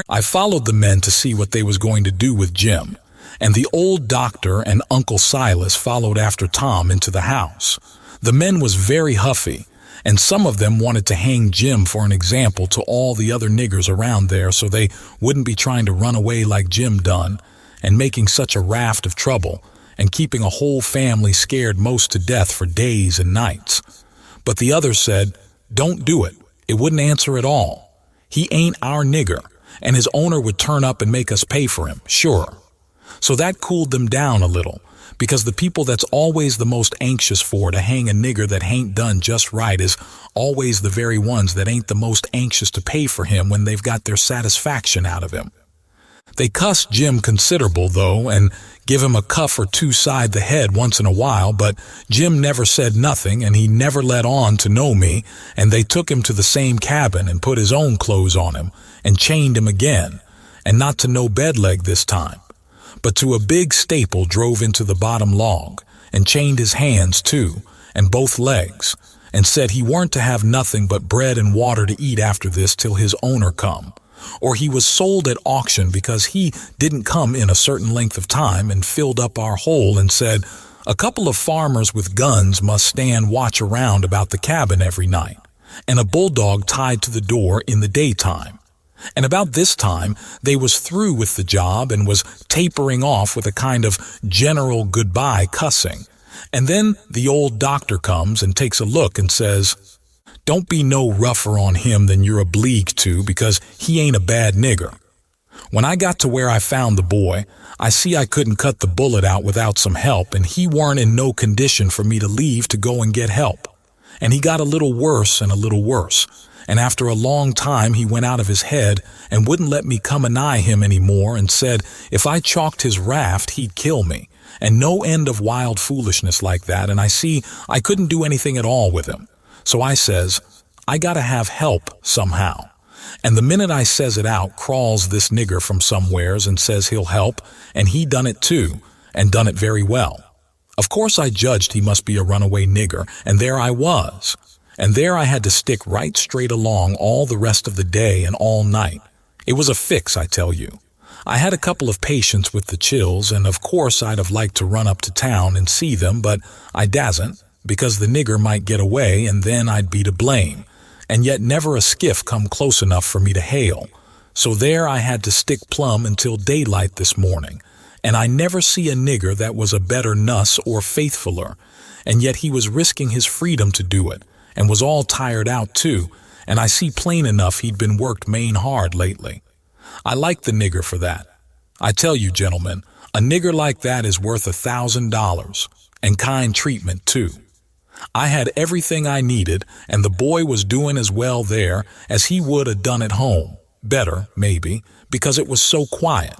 I followed the men to see what they was going to do with Jim, and the old doctor and Uncle Silas followed after Tom into the house. The men was very huffy, and some of them wanted to hang Jim for an example to all the other niggers around there so they wouldn't be trying to run away like Jim done, and making such a raft of trouble, and keeping a whole family scared most to death for days and nights. But the others said, "Don't do it. It wouldn't answer at all. He ain't our nigger, and his owner would turn up and make us pay for him, sure." So that cooled them down a little, because the people that's always the most anxious for to hang a nigger that hain't done just right is always the very ones that ain't the most anxious to pay for him when they've got their satisfaction out of him. They cussed Jim considerable, though, and give him a cuff or two side the head once in a while, but Jim never said nothing, and he never let on to know me, and they took him to the same cabin and put his own clothes on him, and chained him again, and not to no bed leg this time, but to a big staple drove into the bottom log, and chained his hands too, and both legs, and said he weren't to have nothing but bread and water to eat after this till his owner come, or he was sold at auction because he didn't come in a certain length of time, and filled up our hole and said, "A couple of farmers with guns must stand watch around about the cabin every night, and a bulldog tied to the door in the daytime." And about this time they was through with the job and was tapering off with a kind of general goodbye cussing. And then the old doctor comes and takes a look and says, "Don't be no rougher on him than you're obleeged to, because he ain't a bad nigger." When I got to where I found the boy, I see I couldn't cut the bullet out without some help, and he weren't in no condition for me to leave to go and get help. And he got a little worse and a little worse, and after a long time he went out of his head and wouldn't let me come anigh him any more, and said if I chalked his raft he'd kill me, and no end of wild foolishness like that, and I see I couldn't do anything at all with him. So I says, "I gotta have help somehow." And the minute I says it out, crawls this nigger from somewheres and says he'll help, and he done it too, and done it very well. Of course I judged he must be a runaway nigger, and there I was. And there I had to stick right straight along all the rest of the day and all night. It was a fix, I tell you. I had a couple of patients with the chills, and of course I'd have liked to run up to town and see them, but I dasn't, because the nigger might get away and then I'd be to blame, and yet never a skiff come close enough for me to hail. So there I had to stick plumb until daylight this morning, and I never see a nigger that was a better nuss or faithfuler, and yet he was risking his freedom to do it, and was all tired out too, and I see plain enough he'd been worked main hard lately. I like the nigger for that. I tell you, gentlemen, a nigger like that is worth $1,000, and kind treatment too. I had everything I needed, and the boy was doing as well there as he would have done at home, better, maybe, because it was so quiet.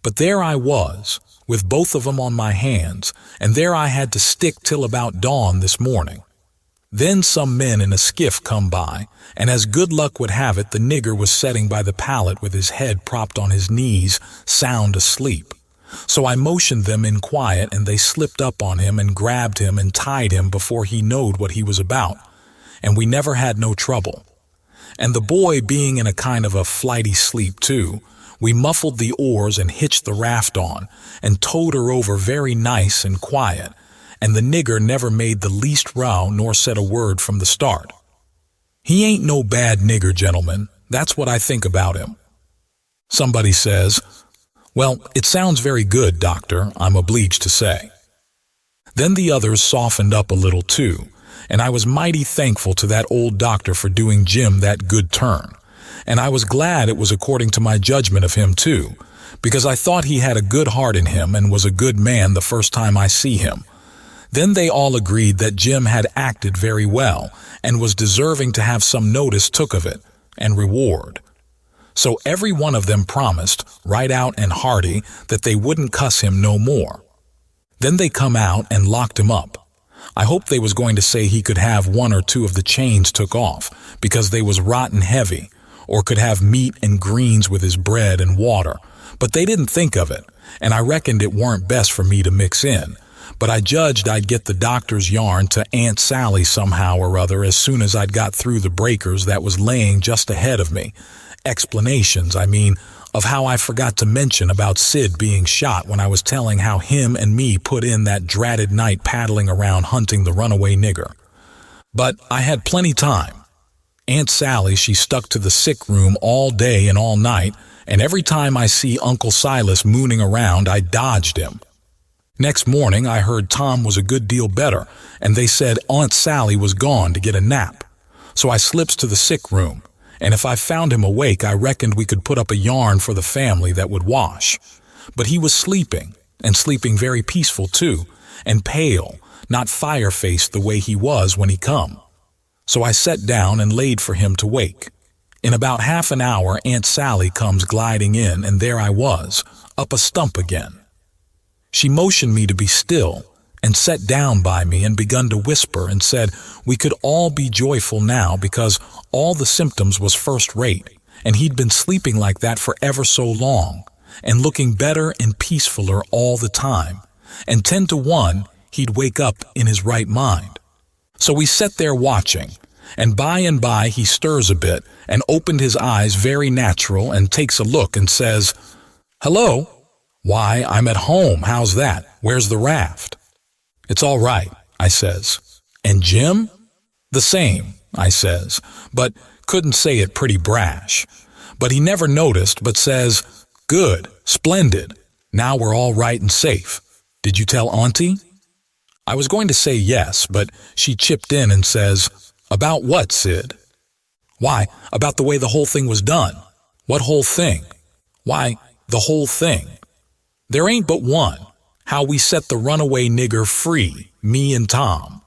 But there I was, with both of 'em on my hands, and there I had to stick till about dawn this morning. Then some men in a skiff come by, and as good luck would have it, the nigger was setting by the pallet with his head propped on his knees, sound asleep. So I motioned them in quiet, and they slipped up on him and grabbed him and tied him before he knowed what he was about, and we never had no trouble. And the boy being in a kind of a flighty sleep too, we muffled the oars and hitched the raft on, and towed her over very nice and quiet, and the nigger never made the least row nor said a word from the start. He ain't no bad nigger, gentlemen, That's what I think about him. Somebody says, "Well, it sounds very good, Doctor, I'm obliged to say." Then the others softened up a little too, and I was mighty thankful to that old doctor for doing Jim that good turn. And I was glad it was according to my judgment of him too, because I thought he had a good heart in him and was a good man the first time I see him. Then they all agreed that Jim had acted very well and was deserving to have some notice took of it, and reward. So every one of them promised, right out and hearty, that they wouldn't cuss him no more. Then they come out and locked him up. I hoped they was going to say he could have 1 or 2 of the chains took off, because they was rotten heavy, or could have meat and greens with his bread and water, but they didn't think of it, and I reckoned it weren't best for me to mix in. But I judged I'd get the doctor's yarn to Aunt Sally somehow or other as soon as I'd got through the breakers that was laying just ahead of me. Explanations, I mean, of how I forgot to mention about Sid being shot when I was telling how him and me put in that dratted night paddling around hunting the runaway nigger. But I had plenty time. Aunt Sally, she stuck to the sick room all day and all night, and every time I see Uncle Silas mooning around, I dodged him. Next morning, I heard Tom was a good deal better, and they said Aunt Sally was gone to get a nap. So I slips to the sick room, and if I found him awake, I reckoned we could put up a yarn for the family that would wash. But he was sleeping, and sleeping very peaceful too, and pale, not fire-faced the way he was when he come. So I sat down and laid for him to wake. In about half an hour, Aunt Sally comes gliding in, and there I was, up a stump again. She motioned me to be still, and sat down by me and begun to whisper and said we could all be joyful now because all the symptoms was first rate, and he'd been sleeping like that for ever so long, and looking better and peacefuler all the time, and 10 to 1 he'd wake up in his right mind. So we sat there watching, and by he stirs a bit and opened his eyes very natural and takes a look and says, "Hello? Why, I'm at home. How's that? Where's the raft?" "It's all right," I says. "And Jim?" "The same," I says, but couldn't say it pretty brash. But he never noticed, but says, "Good, splendid. Now we're all right and safe. Did you tell Auntie?" I was going to say yes, but she chipped in and says, "About what, Sid?" "Why, about the way the whole thing was done." "What whole thing?" "Why, the whole thing. There ain't but one. How we set the runaway nigger free, me and Tom."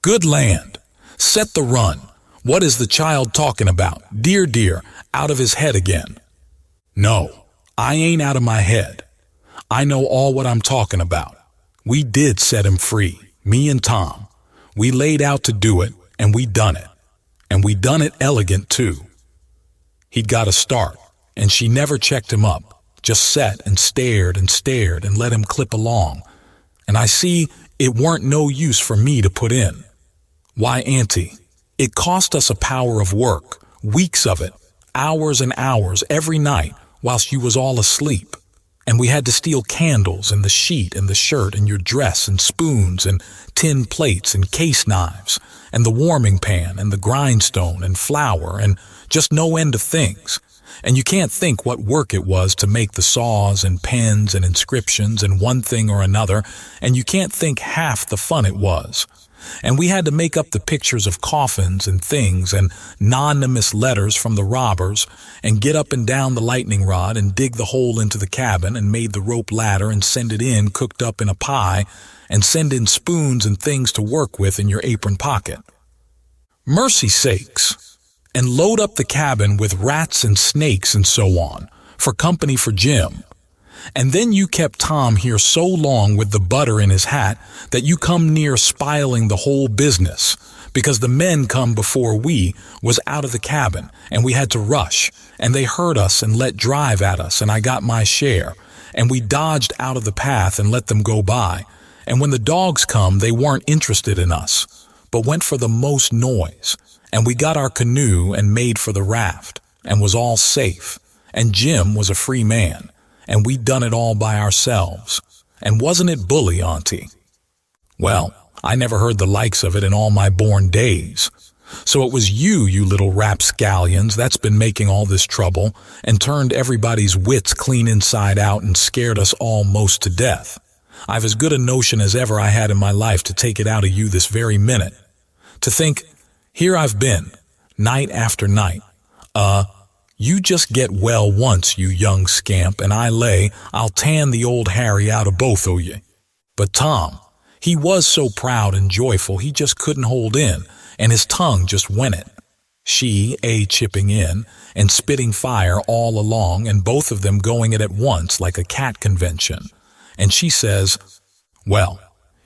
"Good land! Set the run! What is the child talking about? Dear, out of his head again." "No, I ain't out of my head. I know all what I'm talking about. We did set him free, me and Tom. We laid out to do it, and we done it. And we done it elegant, too. He'd got a start, and she never checked him up. Just sat and stared and let him clip along. And I see it weren't no use for me to put in. Why, Auntie, it cost us a power of work, weeks of it, hours and hours every night whilst you was all asleep. And we had to steal candles and the sheet and the shirt and your dress and spoons and tin plates and case knives and the warming pan and the grindstone and flour and just no end of things. And you can't think what work it was to make the saws and pens and inscriptions and one thing or another, and you can't think half the fun it was. And we had to make up the pictures of coffins and things and anonymous letters from the robbers and get up and down the lightning rod and dig the hole into the cabin and made the rope ladder and send it in cooked up in a pie and send in spoons and things to work with in your apron pocket. Mercy sakes! And load up the cabin with rats and snakes and so on, for company for Jim. And then you kept Tom here so long with the butter in his hat that you come near spiling the whole business, because the men come before we was out of the cabin, and we had to rush, and they heard us and let drive at us, and I got my share, and we dodged out of the path and let them go by, and when the dogs come, they weren't interested in us, but went for the most noise. And we got our canoe and made for the raft, and was all safe, and Jim was a free man, and we done it all by ourselves. And wasn't it bully, Auntie? Well, I never heard the likes of it in all my born days. So it was you little rapscallions, that's been making all this trouble and turned everybody's wits clean inside out and scared us all most to death. I've as good a notion as ever I had in my life to take it out of you this very minute. To think, here I've been, night after night. You just get well once, you young scamp, and I'll tan the old Harry out of both o' ye. But Tom, he was so proud and joyful he just couldn't hold in, and his tongue just went it. She, chipping in, and spitting fire all along, and both of them going it at once like a cat convention. And she says, well,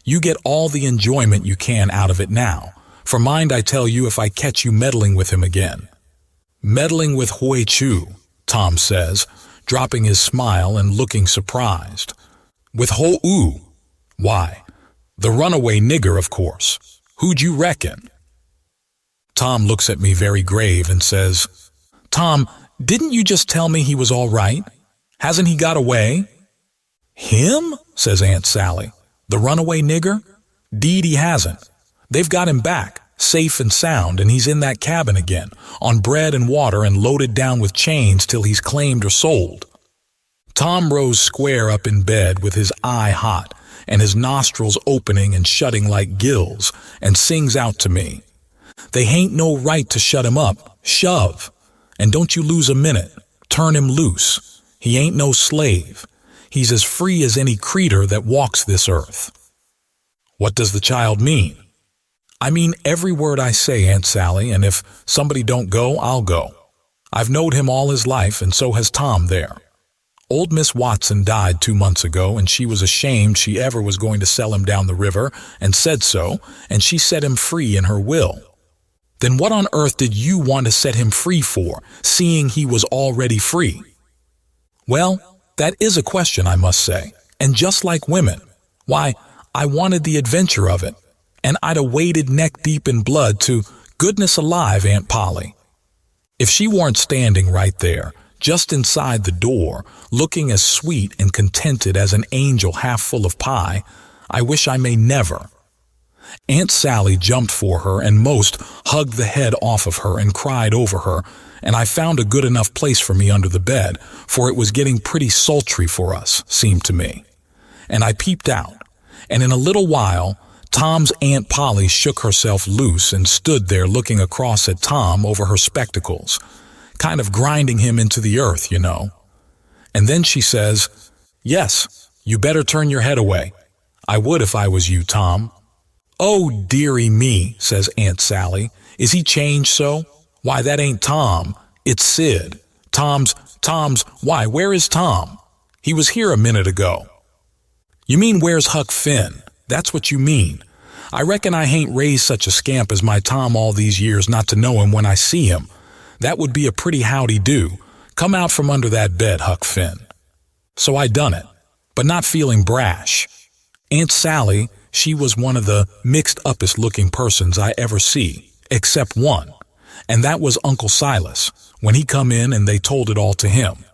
you get all the enjoyment you can out of it now, for mind I tell you if I catch you meddling with him again. Meddling with Hui Chu, Tom says, dropping his smile and looking surprised. With Ho-U? Why, the runaway nigger, of course. Who'd you reckon? Tom looks at me very grave and says, Tom, didn't you just tell me he was all right? Hasn't he got away? Him? Says Aunt Sally. The runaway nigger? 'Deed he hasn't. They've got him back, safe and sound, and he's in that cabin again, on bread and water and loaded down with chains till he's claimed or sold. Tom rose square up in bed with his eye hot and his nostrils opening and shutting like gills, and sings out to me, they hain't no right to shut him up. Shove. And don't you lose a minute. Turn him loose. He ain't no slave. He's as free as any creature that walks this earth. What does the child mean? I mean every word I say, Aunt Sally, and if somebody don't go, I'll go. I've knowed him all his life, and so has Tom there. Old Miss Watson died 2 months ago, and she was ashamed she ever was going to sell him down the river, and said so, and she set him free in her will. Then what on earth did you want to set him free for, seeing he was already free? Well, that is a question, I must say, and just like women. Why, I wanted the adventure of it, and I'd 'a waded neck-deep in blood to, goodness alive, Aunt Polly. If she weren't standing right there, just inside the door, looking as sweet and contented as an angel half full of pie, I wish I may never. Aunt Sally jumped for her and most hugged the head off of her and cried over her, and I found a good enough place for me under the bed, for it was getting pretty sultry for us, seemed to me. And I peeped out, and in a little while, Tom's Aunt Polly shook herself loose and stood there looking across at Tom over her spectacles, kind of grinding him into the earth, you know. And then she says, yes, you better turn your head away. I would if I was you, Tom. Oh, dearie me, says Aunt Sally. Is he changed so? Why, that ain't Tom. It's Sid. Tom's, why, where is Tom? He was here a minute ago. You mean where's Huck Finn? That's what you mean. I reckon I hain't raised such a scamp as my Tom all these years not to know him when I see him. That would be a pretty howdy-do. Come out from under that bed, Huck Finn. So I done it, but not feeling brash. Aunt Sally, she was one of the mixed-uppest looking persons I ever see, except one, and that was Uncle Silas, when he come in and they told it all to him.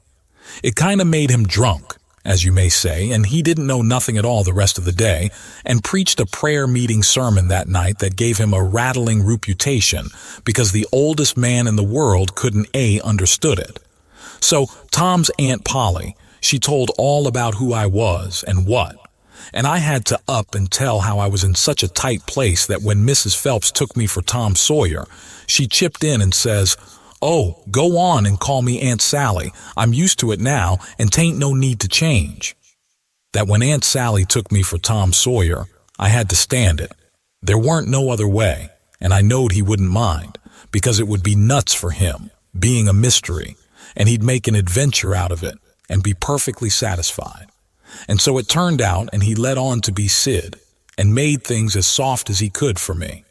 It kind of made him drunk, as you may say, and he didn't know nothing at all the rest of the day, and preached a prayer-meeting sermon that night that gave him a rattling reputation because the oldest man in the world couldn't understood it. So Tom's Aunt Polly, she told all about who I was and what, and I had to up and tell how I was in such a tight place that when Mrs. Phelps took me for Tom Sawyer, she chipped in and says, oh, go on and call me Aunt Sally. I'm used to it now, and 'tain't no need to change. That when Aunt Sally took me for Tom Sawyer, I had to stand it. There weren't no other way, and I knowed he wouldn't mind, because it would be nuts for him, being a mystery, and he'd make an adventure out of it, and be perfectly satisfied. And so it turned out, and he led on to be Sid, and made things as soft as he could for me.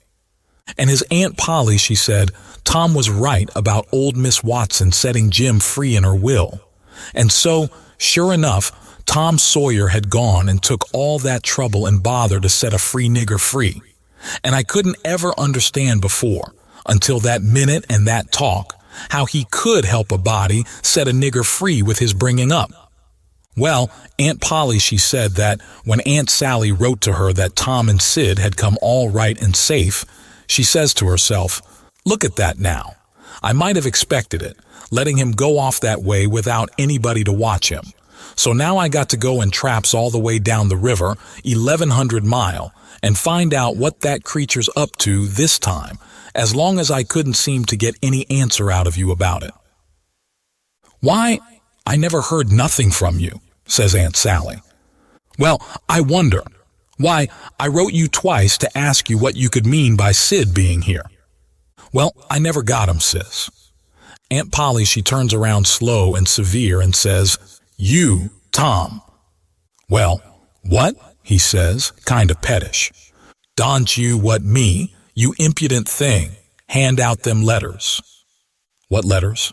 And his Aunt Polly, she said, Tom was right about old Miss Watson setting Jim free in her will. And so, sure enough, Tom Sawyer had gone and took all that trouble and bother to set a free nigger free. And I couldn't ever understand before, until that minute and that talk, how he could help a body set a nigger free with his bringing up. Well, Aunt Polly, she said that when Aunt Sally wrote to her that Tom and Sid had come all right and safe, she says to herself, Look at that now. I might have expected it, letting him go off that way without anybody to watch him. So now I got to go in traps all the way down the river, 1,100 mile, and find out what that creature's up to this time, as long as I couldn't seem to get any answer out of you about it. Why, I never heard nothing from you, says Aunt Sally. Well, I wonder. Why, I wrote you twice to ask you what you could mean by Sid being here. Well, I never got him, sis. Aunt Polly, she turns around slow and severe and says, You, Tom. Well, what? He says, kind of pettish. Don't you what me, you impudent thing, hand out them letters. What letters?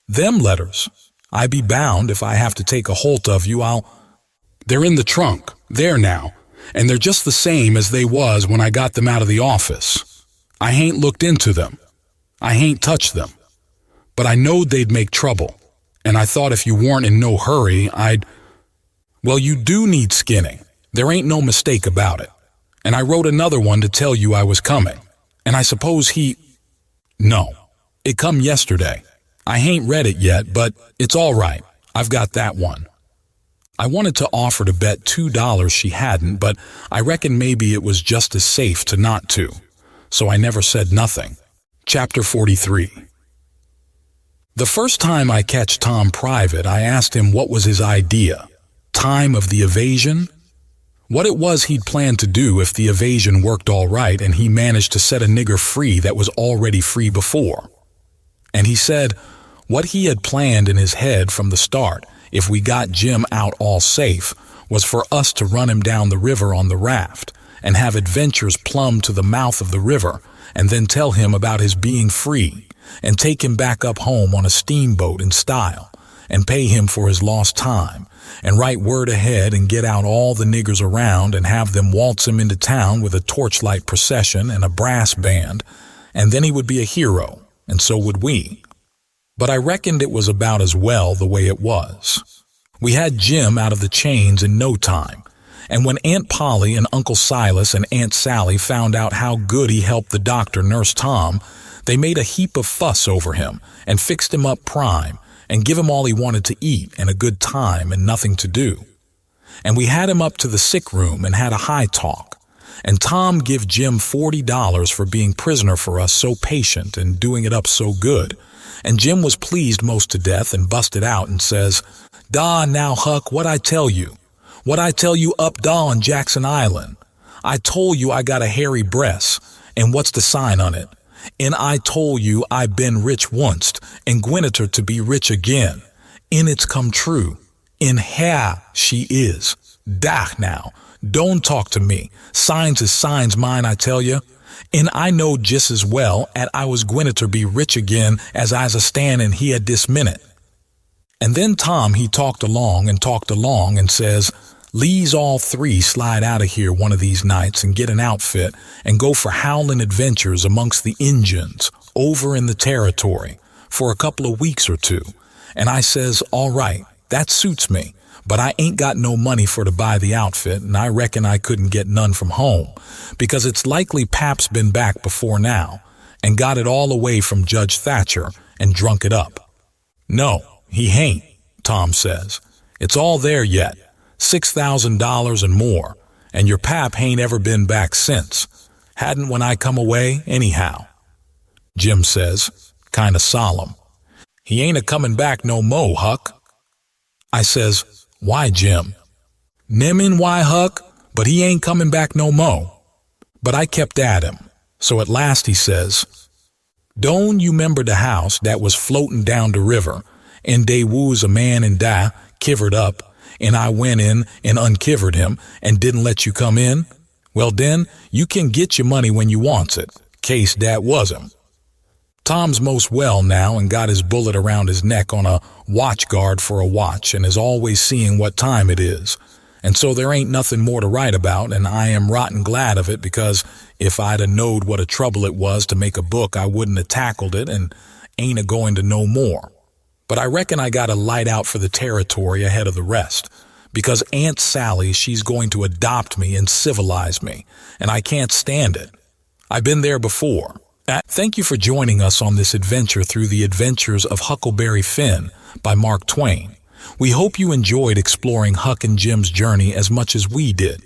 Them letters. I be bound if I have to take a holt of you, They're in the trunk, there now, and they're just the same as they was when I got them out of the office. I hain't looked into them. I hain't touched them. But I knowed they'd make trouble, and I thought if you weren't in no hurry, Well, you do need skinning. There ain't no mistake about it. And I wrote another one to tell you I was coming. And I suppose No, it come yesterday. I hain't read it yet, but it's all right. I've got that one. I wanted to offer to bet $2 she hadn't, but I reckon maybe it was just as safe to not to. So I never said nothing. Chapter 43. The first time I catch Tom private, I asked him what was his idea. Time of the evasion? What it was he'd planned to do if the evasion worked all right and he managed to set a nigger free that was already free before. And he said what he had planned in his head from the start, if we got Jim out all safe, was for us to run him down the river on the raft and have adventures plumb to the mouth of the river and then tell him about his being free and take him back up home on a steamboat in style and pay him for his lost time and write word ahead and get out all the niggers around and have them waltz him into town with a torchlight procession and a brass band, and then he would be a hero, and so would we. But I reckoned it was about as well the way it was. We had Jim out of the chains in no time, and when Aunt Polly and Uncle Silas and Aunt Sally found out how good he helped the doctor nurse Tom, they made a heap of fuss over him and fixed him up prime and give him all he wanted to eat and a good time and nothing to do. And we had him up to the sick room and had a high talk, and Tom give Jim $40 for being prisoner for us so patient and doing it up so good. And Jim was pleased most to death and busted out and says, "Da now, Huck, what I tell you? What I tell you up da on Jackson Island? I told you I got a hairy breast, and what's the sign on it? And I told you I been rich once, and gwinneter to be rich again. And it's come true. In here she is. Dah now, don't talk to me. Signs is signs mine, I tell you. And I know just as well 'at I was gwinneter be rich again as I's a standin' here this minute." And then Tom he talked along and says, "Lee's all three slide out of here one of these nights and get an outfit and go for howlin' adventures amongst the Injuns over in the territory for a couple of weeks or two." And I says, "All right, that suits me, but I ain't got no money for to buy the outfit, and I reckon I couldn't get none from home, because it's likely Pap's been back before now and got it all away from Judge Thatcher and drunk it up." "No, he hain't," Tom says. "It's all there yet, $6,000 and more, and your Pap hain't ever been back since. Hadn't when I come away, anyhow." Jim says, kinda solemn, "He ain't a-comin' back no mo, Huck." I says, "Why, Jim?" "Nemin why, Huck, but he ain't comin' back no mo." But I kept at him, so at last he says, "Don't you 'member the house that was floatin' down the river, and dey woos a man in da, kivered up, and I went in and unkivered him and didn't let you come in? Well den, you can get your money when you wants it, case dat was him." Tom's most well now and got his bullet around his neck on a watch guard for a watch and is always seeing what time it is. And so there ain't nothing more to write about, and I am rotten glad of it, because if I'd a knowed what a trouble it was to make a book, I wouldn't have tackled it and ain't a-going to know more. But I reckon I got to light out for the territory ahead of the rest, because Aunt Sally, she's going to adopt me and civilize me, and I can't stand it. I've been there before, Thank you for joining us on this adventure through the adventures of Huckleberry Finn by Mark Twain. We hope you enjoyed exploring Huck and Jim's journey as much as we did.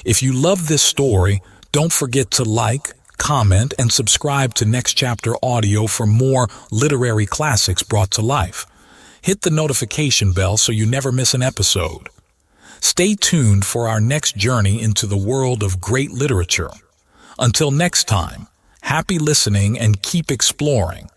If you love this story, don't forget to like, comment, and subscribe to Next Chapter Audio for more literary classics brought to life. Hit the notification bell so you never miss an episode. Stay tuned for our next journey into the world of great literature. Until next time, happy listening and keep exploring.